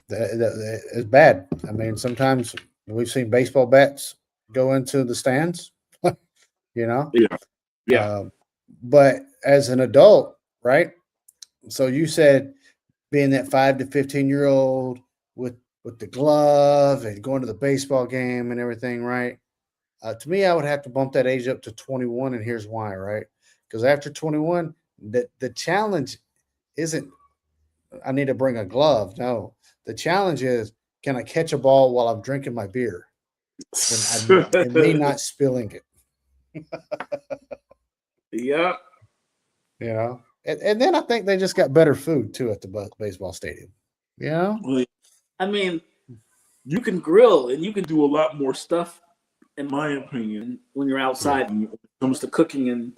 It's bad. I mean, sometimes we've seen baseball bats go into the stands, Yeah. But as an adult, right? So you said being that 5 to 15-year-old with the glove and going to the baseball game and everything, right? To me, I would have to bump that age up to 21, and here's why, right? Because after 21, the challenge isn't I need to bring a glove. No, the challenge is, can I catch a ball while I'm drinking my beer and me not spilling it? Yeah. And then I think they just got better food too at the baseball stadium. Well, I mean, you can grill and you can do a lot more stuff, in my opinion, when you're outside when it comes to cooking and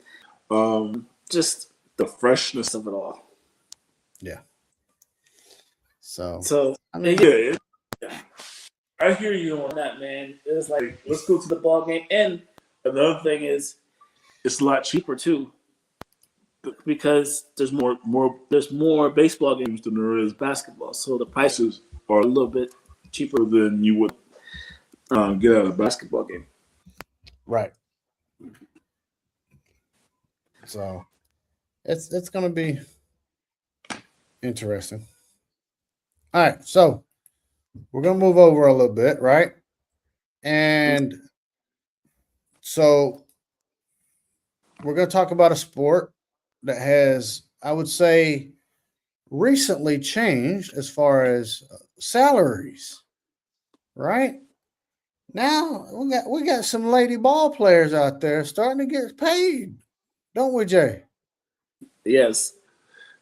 just the freshness of it all. Yeah. So So I mean, I hear you on that, man. It's like let's go to the ball game, and another thing is it's a lot cheaper too because there's more baseball games than there is basketball, so the prices are a little bit cheaper than you would get out of a basketball game. right. So it's gonna be interesting. All right, so we're gonna move over a little bit, right? And so we're gonna talk about a sport that has, I would say, recently changed as far as salaries, right? Now we got some lady ball players out there starting to get paid, don't we, Jay? Yes,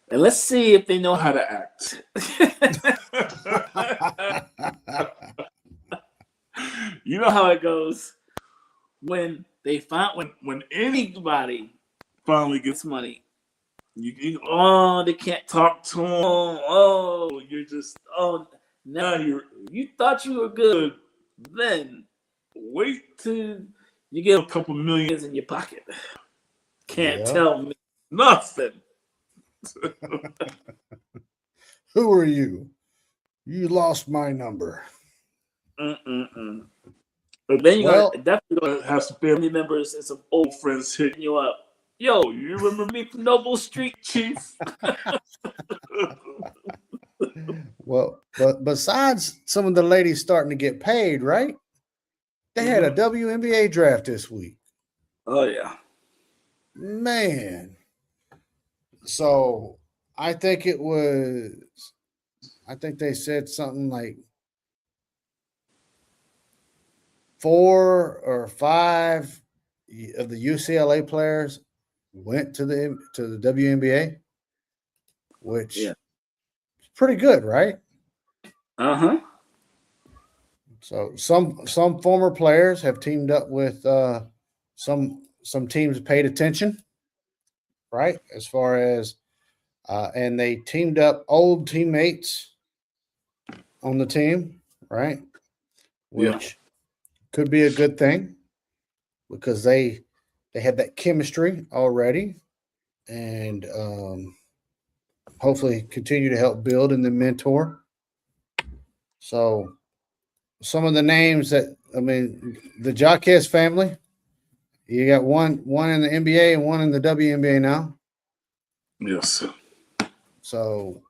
and let's see if they know how to act. You know how it goes when they find when anybody finally gets money. They can't talk to them. Oh, you're just now you thought you were good. Then wait till you get a couple millions in your pocket. Can't Yeah. tell me nothing. Who are you? You lost my number. Mm-mm-mm. But then you're Well, gonna definitely have some family members and some old friends hitting you up. Yo, you remember me from Noble Street, Chief? but besides some of the ladies starting to get paid, right? They had a WNBA draft this week. Oh yeah. Man. So I think they said something like 4 or 5 of the UCLA players went to the WNBA, which Yeah. is pretty good, right? Uh-huh. So some former players have teamed up with some teams paid attention, right? As far as and they teamed up old teammates on the team, right? Which could be a good thing because they had that chemistry already, and hopefully continue to help build and then mentor. So some of the names that the Jaquez family. You got one in the NBA and one in the WNBA now. Yes. So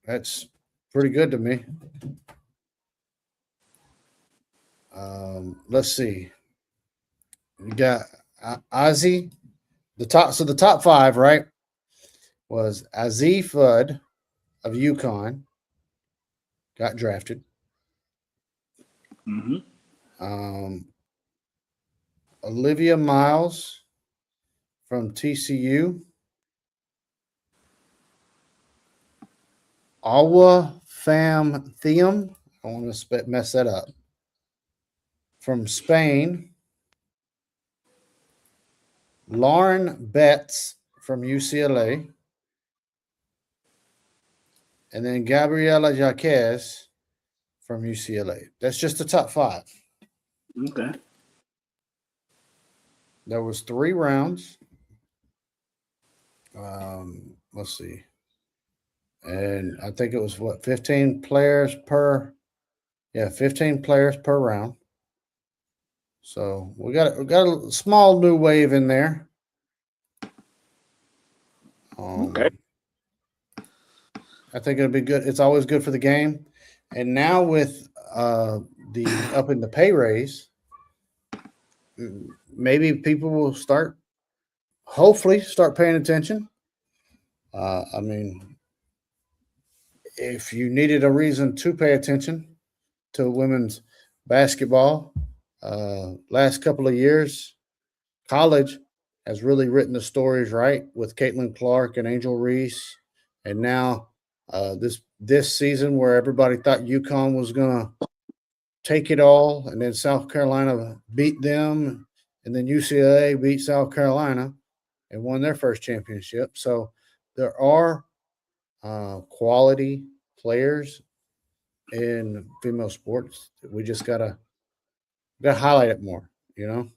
that's pretty good to me. Let's see. We got Ozzy. The top 5, right, was Azzi Fudd of UConn. Got drafted. Mm-hmm. Olivia Miles from TCU. Alwa Fam Theum. I want to mess that up. From Spain. Lauren Betts from UCLA. And then Gabriela Jaquez from UCLA. That's just the top 5. Okay. There was 3 rounds. Let's see. And I think it was 15 players per 15 players per round. So we got a small new wave in there. Okay. I think it'll be good. It's always good for the game. And now with the up in the pay raise, maybe people will hopefully start paying attention. If you needed a reason to pay attention to women's basketball, last couple of years, college has really written the stories, right, with Caitlin Clark and Angel Reese, and now this season where everybody thought UConn was going to take it all, and then South Carolina beat them, and then UCLA beat South Carolina, and won their first championship. So there are quality players in female sports. We just gotta highlight it more, you know.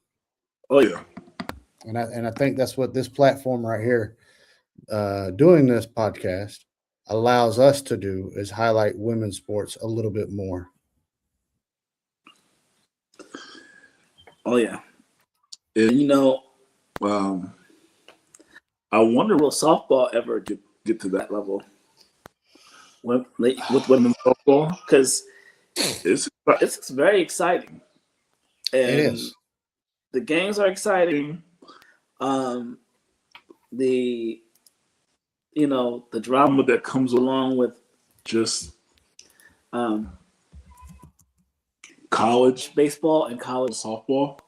Oh yeah. And I think that's what this platform right here, doing this podcast, allows us to do is highlight women's sports a little bit more. Oh yeah. And I wonder will softball ever get to that level with women's softball, because it's very exciting, It and is. the games are exciting. The the drama that comes along with just college baseball and college softball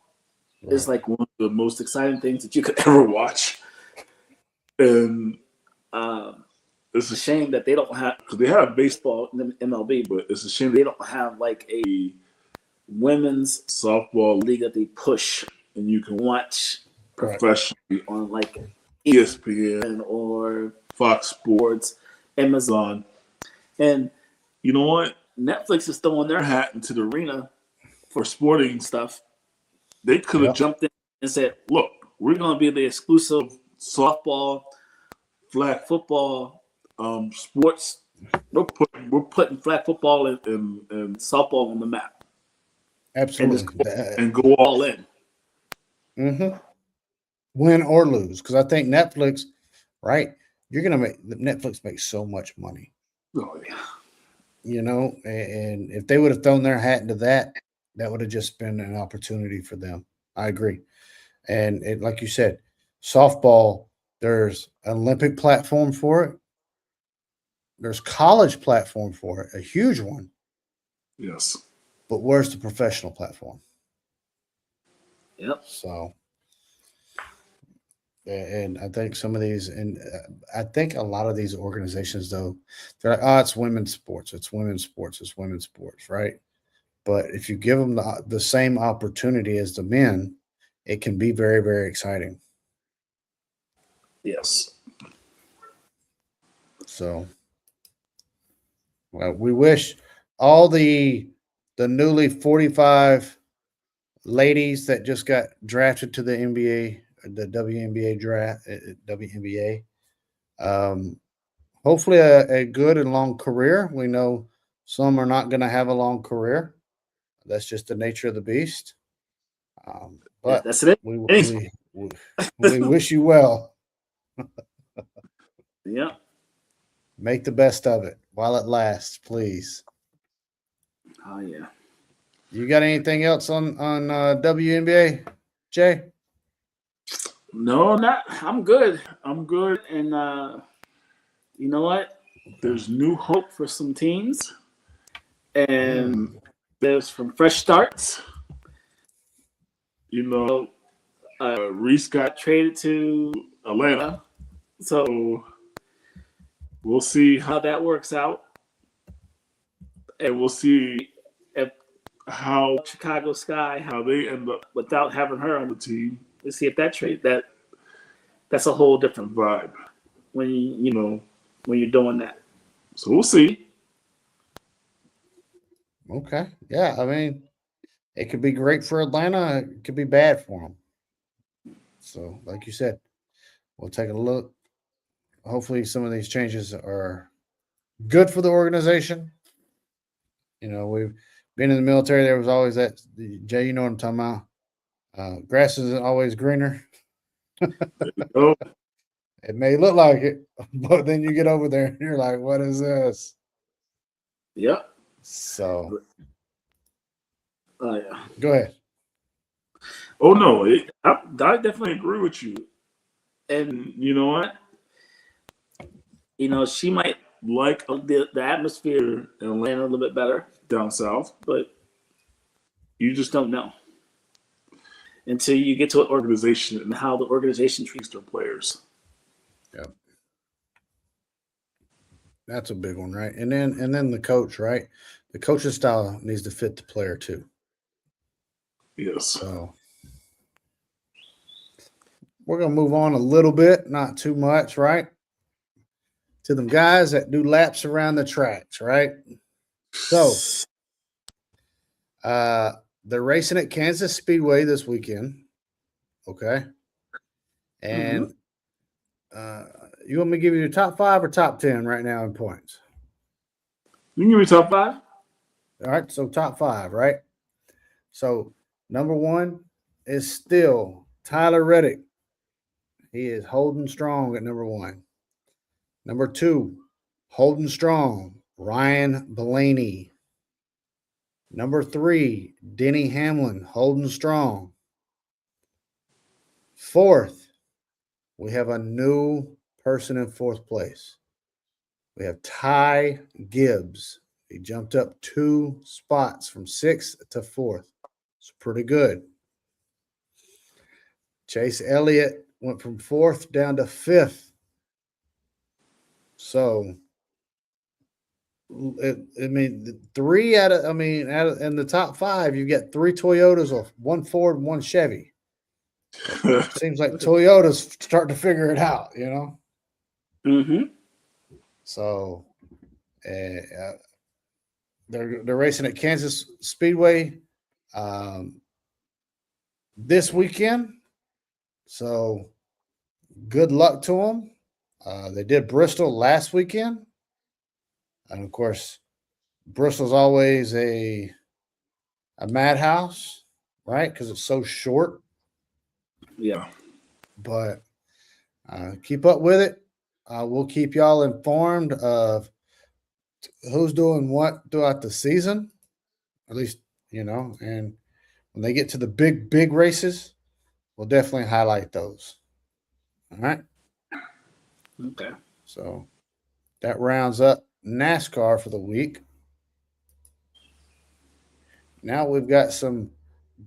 is like one of the most exciting things that you could ever watch. And it's a shame that they don't have, because they have baseball in the MLB, but it's a shame they don't have like a women's softball league that they push and you can watch professionally on like ESPN or Fox Sports, Amazon. And you know what? Netflix is throwing their hat into the arena for sporting stuff. They could have jumped in and said, look, we're going to be the exclusive softball, flag football, sports. We're putting flag football and softball on the map. Absolutely. And go all in. Mm-hmm. Win or lose. Because I think Netflix, right? You're going to Netflix makes so much money. Oh, yeah. You know, and if they would have thrown their hat into that, that would have just been an opportunity for them. I agree. And like you said, softball, there's an Olympic platform for it. There's college platform for it, a huge one. Yes. But where's the professional platform? Yep. So, and I think some of these, and I think a lot of these organizations, though, they're like, oh, it's women's sports. It's women's sports. It's women's sports, right? But if you give them the same opportunity as the men, it can be very, very exciting. Yes. So, well, we wish all the newly 45 ladies that just got drafted to the NBA, the WNBA draft, WNBA, hopefully a good and long career. We know some are not going to have a long career. That's just the nature of the beast. But that's it. We wish you well. Yeah. Make the best of it while it lasts, please. Oh yeah. You got anything else on WNBA, Jay? No, not. I'm good. And you know what? There's new hope for some teams, and there's some fresh starts. You know, Reese got traded to Atlanta, so we'll see how that works out, and we'll see how Chicago Sky, how they end up without having her on the team. Let's see if that trade that's a whole different vibe when when you're doing that. So we'll see. Okay. Yeah, I mean, it could be great for Atlanta. It could be bad for them. So, like you said, we'll take a look. Hopefully, some of these changes are good for the organization. You know, we've been in the military. There was always that, Jay, you know what I'm talking about. Grass isn't always greener. It may look like it, but then you get over there and you're like, what is this? Yep. So, yeah. Go ahead. Oh, no. I definitely agree with you. And you know what? She might like the atmosphere in Atlanta a little bit better down south, but you just don't know until you get to an organization and how the organization treats their players. Yep. That's a big one, right? And then the coach, right? The coaching style needs to fit the player too. Yes. So we're gonna move on a little bit, not too much, right? To them guys that do laps around the tracks, right? So they're racing at Kansas Speedway this weekend. Okay. And you want me to give you your top 5 or top 10 right now in points? You can give me top 5. All right, so top 5, right? So number 1 is still Tyler Reddick. He is holding strong at number 1. Number 2, holding strong, Ryan Blaney. Number 3, Denny Hamlin, holding strong. 4th, we have a new person in 4th place. We have Ty Gibbs. He jumped up 2 spots from 6th to 4th. It's pretty good. Chase Elliott went from 4th down to 5th. So, three out of in the top 5, you get 3 Toyotas, 1 Ford, 1 Chevy. Seems like Toyota's starting to figure it out, you know? Mm-hmm. So, they're racing at Kansas Speedway this weekend. So, good luck to them. They did Bristol last weekend. And, of course, Bristol's always a madhouse, right? Because it's so short. Yeah. But keep up with it. We'll keep y'all informed of who's doing what throughout the season, at least, you know, and when they get to the big races, we'll definitely highlight those. All right. Okay. So that rounds up NASCAR for the week. Now we've got some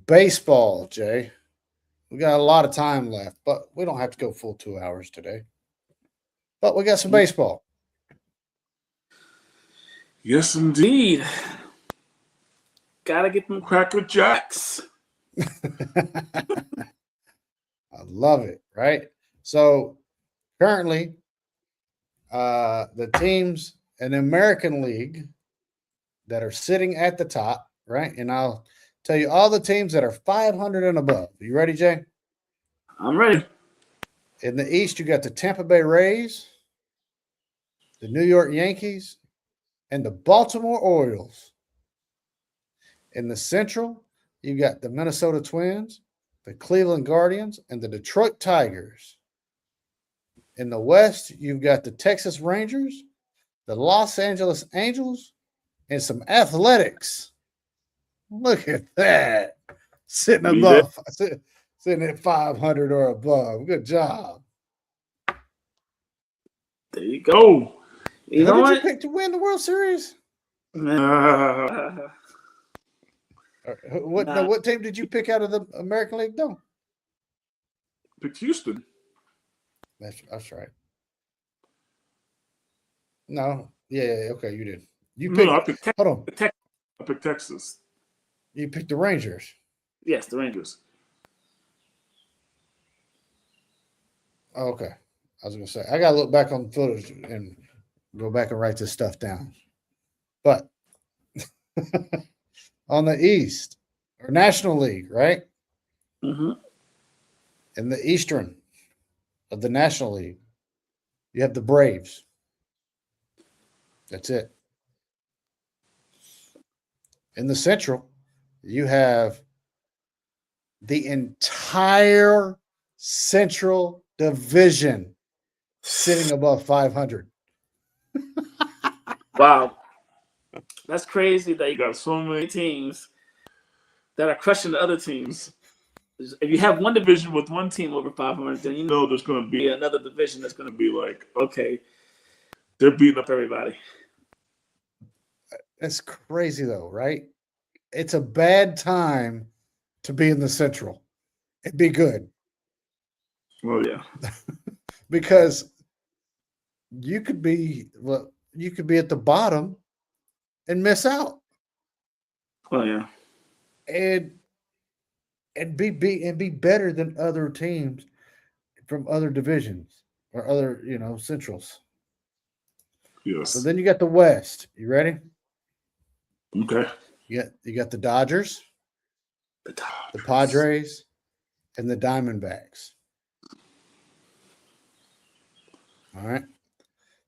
baseball, Jay. We got a lot of time left, but we don't have to go full 2 hours today. But we got some baseball. Yes, indeed. Gotta get them Cracker Jacks. I love it, right? So currently, the teams in the American League that are sitting at the top, right? And I'll tell you all the teams that are 500 and above. You ready, Jay? I'm ready. In the East, you got the Tampa Bay Rays, the New York Yankees, and the Baltimore Orioles. In the Central, you got the Minnesota Twins, the Cleveland Guardians, and the Detroit Tigers. In the West, you've got the Texas Rangers, the Los Angeles Angels, and some Athletics. Look at that. Sitting at 500 or above. Good job. There you go. Who did you pick to win the World Series? What team did you pick out of the American League? No. Picked Houston. That's right. No. Yeah, okay, you did. You picked, I picked hold on. I picked Texas. You picked the Rangers. Yes, the Rangers. Oh, okay. I was going to say, I got to look back on the footage and go back and write this stuff down. But on the East, or National League, right? Mm-hmm. In the Eastern of the National League, you have the Braves. That's it. In the Central, you have the entire Central Division sitting above 500. Wow. That's crazy that you got so many teams that are crushing the other teams. If you have one division with one team over 500, then you know there's going to be another division that's going to be like, okay, they're beating up everybody. That's crazy, though, right? It's a bad time to be in the Central. It'd be good. Well, yeah. Because you could be at the bottom and miss out. Oh, yeah. And be better than other teams from other divisions or other, centrals. Yes. So then you got the West. You ready? Okay. You got the Dodgers, the Padres, and the Diamondbacks. All right.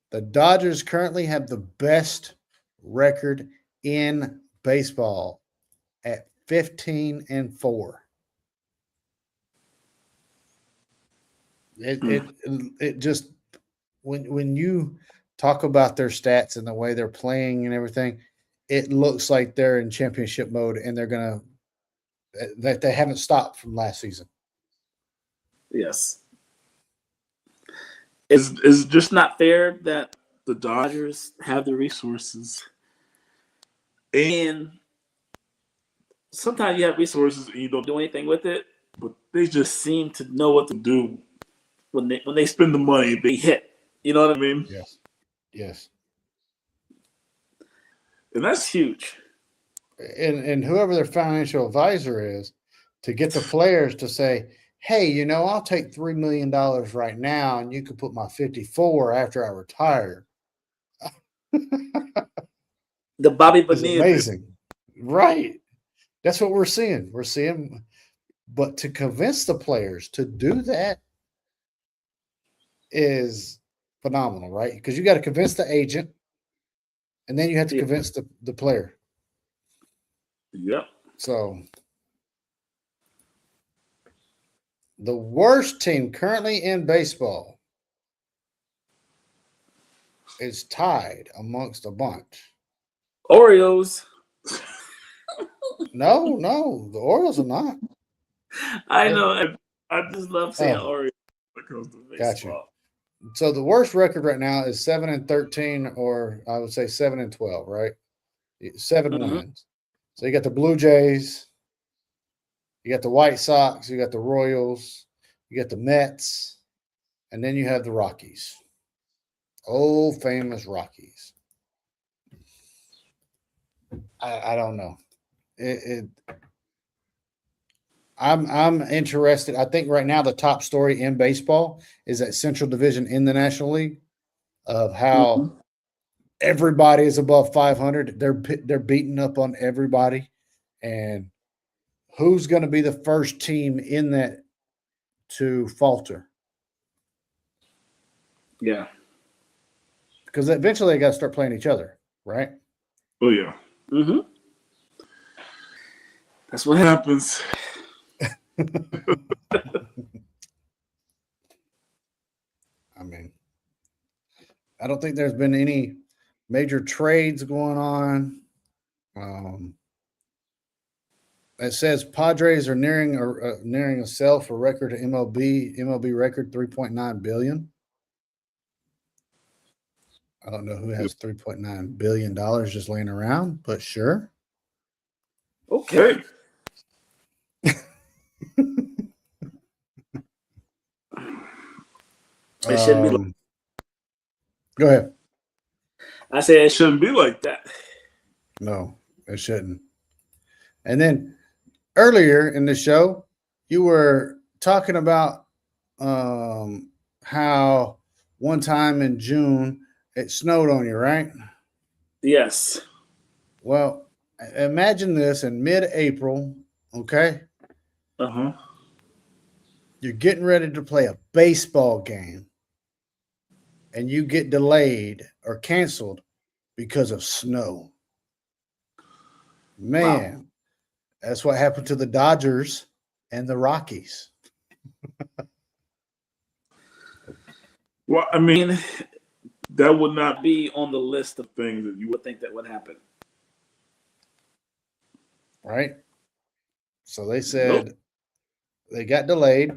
The Dodgers currently have the best record in baseball at 15-4. It just when you talk about their stats and the way they're playing and everything, it looks like they're in championship mode and that they haven't stopped from last season. Yes. It's just not fair that the Dodgers have the resources, and sometimes you have resources and you don't do anything with it, but they just seem to know what to do when they spend the money. They hit. You know what I mean? Yes. Yes. And that's huge. And whoever their financial advisor is, to get the players to say, hey, I'll take $3 million right now and you can put my 54 after I retire. The Bobby Is Bonilla. amazing. Right. That's what we're seeing. But to convince the players to do that is phenomenal, right? Because you got to convince the agent and then you have to convince the player. Yep. So the worst team currently in baseball is tied amongst a bunch. Oreos. No, the Orioles are not. I know. I just love saying Oreos when it comes to baseball. Got you. So the worst record right now is 7-13, or I would say 7-12, right? 7 wins. So you got the Blue Jays, you got the White Sox, you got the Royals, you got the Mets, and then you have the Rockies. Old famous Rockies. I don't know. I'm interested. I think right now the top story in baseball is that Central Division in the National League of how everybody is above 500. They're beating up on everybody, and who's going to be the first team in that to falter? Yeah. Because eventually they got to start playing each other, right? Oh yeah. Mm-hmm. That's what happens. I mean, I don't think there's been any major trades going on. It says Padres are nearing a sell for record MLB record $3.9 billion. I don't know who has $3.9 billion just laying around, but sure. Okay. It shouldn't be. Go ahead. I said it shouldn't be like that. No, it shouldn't. And then earlier in the show, you were talking about how one time in June it snowed on you, right? Yes. Well, imagine this in mid-April, okay? Uh-huh. You're getting ready to play a baseball game and you get delayed or canceled because of snow. Man, wow. That's what happened to the Dodgers and the Rockies. Well, I mean, that would not be on the list of things that you would think that would happen. Right? So they said they got delayed.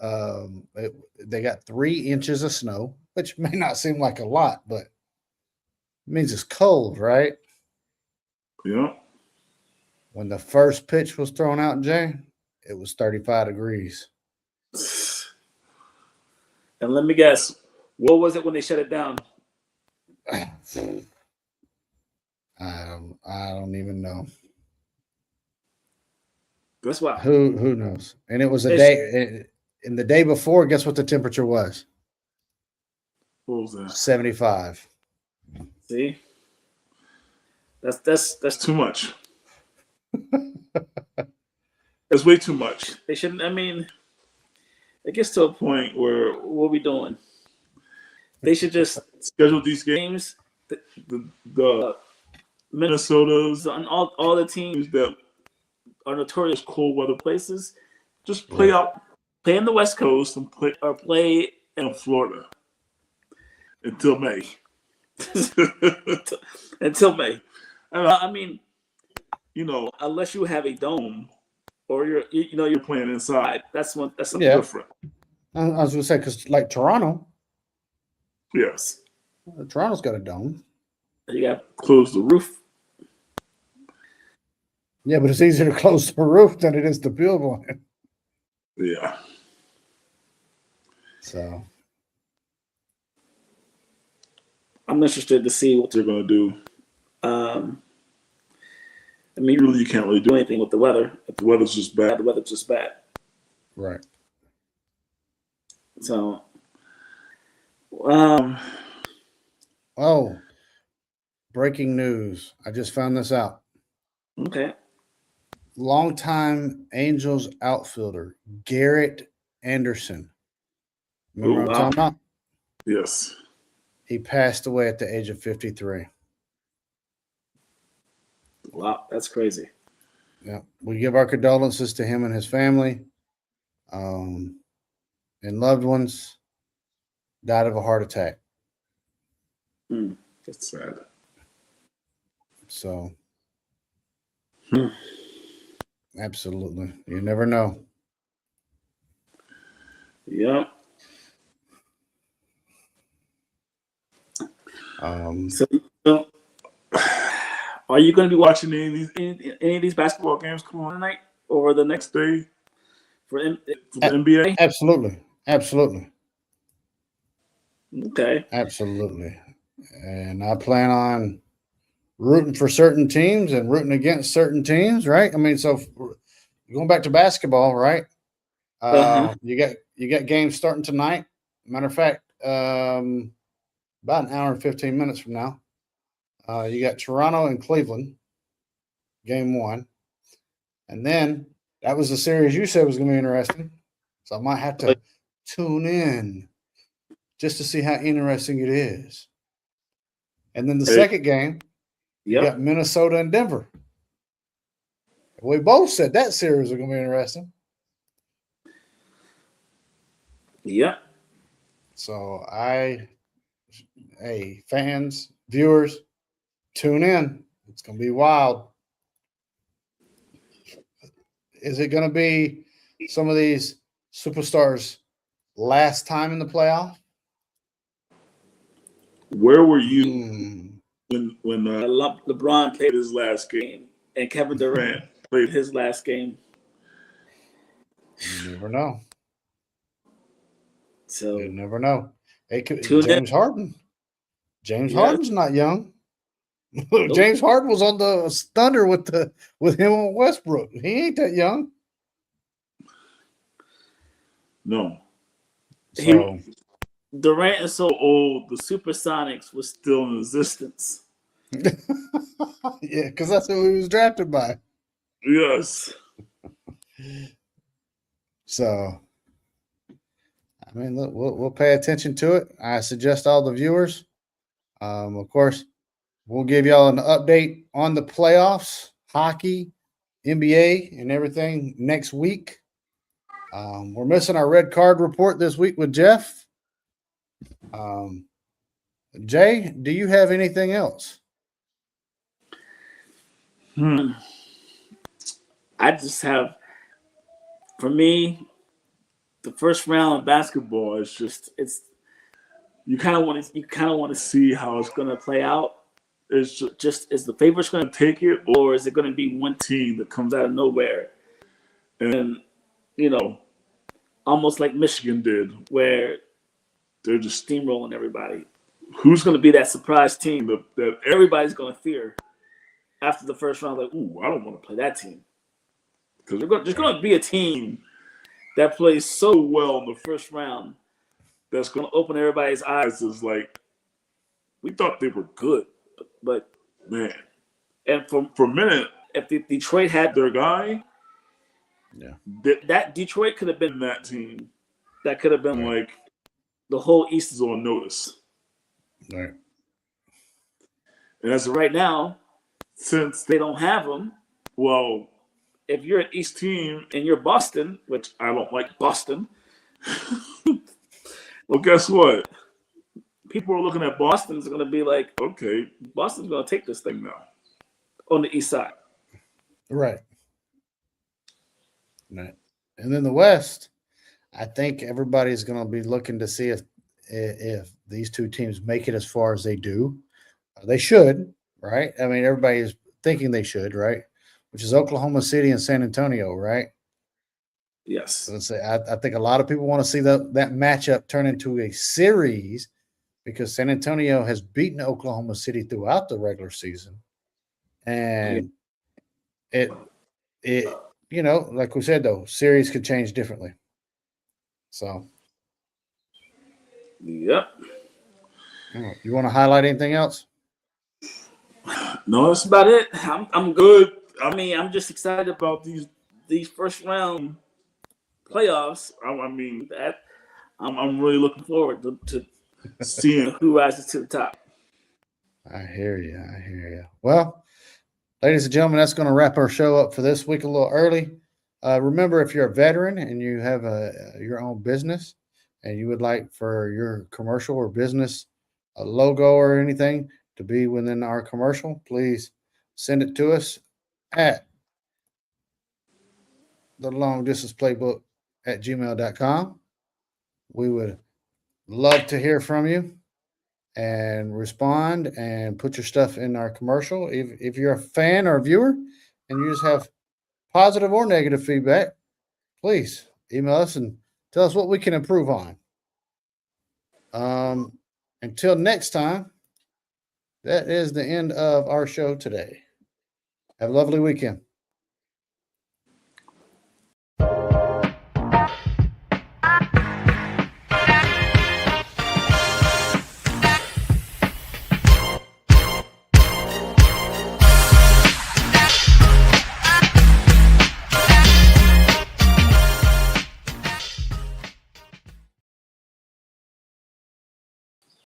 They got 3 inches of snow, which may not seem like a lot, but it means it's cold, right? Yeah. When the first pitch was thrown out, Jay, it was 35 degrees. And let me guess, what was it when they shut it down? I don't even know. That's why. Who knows? And it was a day. And the day before, guess what the temperature was? What was that? 75. See, that's too much. That's way too much. They shouldn't. I mean, it gets to a point where what are we doing? They should just schedule these games. The Minnesotas and all the teams that are notorious cold weather places, just play in the West Coast and play in Florida until May. Until May. I mean, unless you have a dome or you're playing inside, that's something different. I was going to say, because like Toronto. Yes. Toronto's got a dome. You got to close the roof. Yeah, but it's easier to close the roof than it is to build one. Yeah. So I'm interested to see what they're going to do. I mean, really, you can't really do anything with the weather. If the weather's just bad, the weather's just bad. Right. So, breaking news. I just found this out. Okay. Longtime Angels outfielder, Garrett Anderson. Remember what I'm talking about? Yes. He passed away at the age of 53. Wow, that's crazy. Yeah. We give our condolences to him and his family. And loved ones. Died of a heart attack. That's sad. So, absolutely. You never know. Yeah. So, are you going to be watching any of these basketball games come on tonight or the next day for the NBA? Absolutely. Okay. Absolutely. And I plan on rooting for certain teams and rooting against certain teams, right? I mean, so going back to basketball, right? You got games starting tonight. Matter of fact, about an hour and 15 minutes from now. You got Toronto and Cleveland, game 1. And then that was the series you said was going to be interesting. So I might have to tune in just to see how interesting it is. And then the second game, you got Minnesota and Denver. We both said that series was going to be interesting. Yep. So fans, viewers, tune in. It's going to be wild. Is it going to be some of these superstars' last time in the playoff? Where were you when LeBron played his last game and Kevin Durant played his last game? You never know. So you never know. James Harden. Harden's not young. Nope. James Harden was on the Thunder with him on Westbrook. He ain't that young. No. So Durant is so old, the Supersonics was still in existence. Yeah, because that's who he was drafted by. Yes. So, I mean, look, we'll pay attention to it. I suggest all the viewers. Of course, we'll give y'all an update on the playoffs, hockey, NBA, and everything next week. We're missing our red card report this week with Jeff. Jay, do you have anything else? I just have, for me, the first round of basketball is you kind of want to see how it's going to play out. Is the favorites going to take it, or is it going to be one team that comes out of nowhere and almost like Michigan did, where they're just steamrolling everybody? Who's going to be that surprise team that everybody's going to fear after the first round? Like, ooh, I don't want to play that team, because there's going to be a team that plays so well in the first round that's going to open everybody's eyes is like, we thought they were good, but man. And for a minute, if Detroit had their guy, Yeah. that Detroit could have been that team. That could have been Right. like the whole East is on notice. Right. And as of right now, since they don't have them, well, if you're an East team and you're Boston, which I don't like Boston, well, guess what? People are looking at Boston's going to be like, okay, Boston's going to take this thing now on the East side. Right. Right. And then the West, I think everybody's going to be looking to see if these two teams make it as far as they do. They should, right? I mean, everybody is thinking they should, right? Which is Oklahoma City and San Antonio, right? Yes. So let's say I think a lot of people want to see that matchup turn into a series because San Antonio has beaten Oklahoma City throughout the regular season, and it you know, like we said though, series could change differently. So, yep. You want to highlight anything else? No, that's about it. I'm good. I mean, I'm just excited about these first round playoffs. I mean, that I'm really looking forward to seeing who rises to the top. I hear you. I hear you. Well, ladies and gentlemen, that's going to wrap our show up for this week a little early. Remember, if you're a veteran and you have your own business and you would like for your commercial or business a logo or anything to be within our commercial, please send it to us at the long distance playbook at gmail.com. We would love to hear from you and respond and put your stuff in our commercial. If you're a fan or a viewer and you just have positive or negative feedback, please email us and tell us what we can improve on. Until next time, that is the end of our show today. Have a lovely weekend.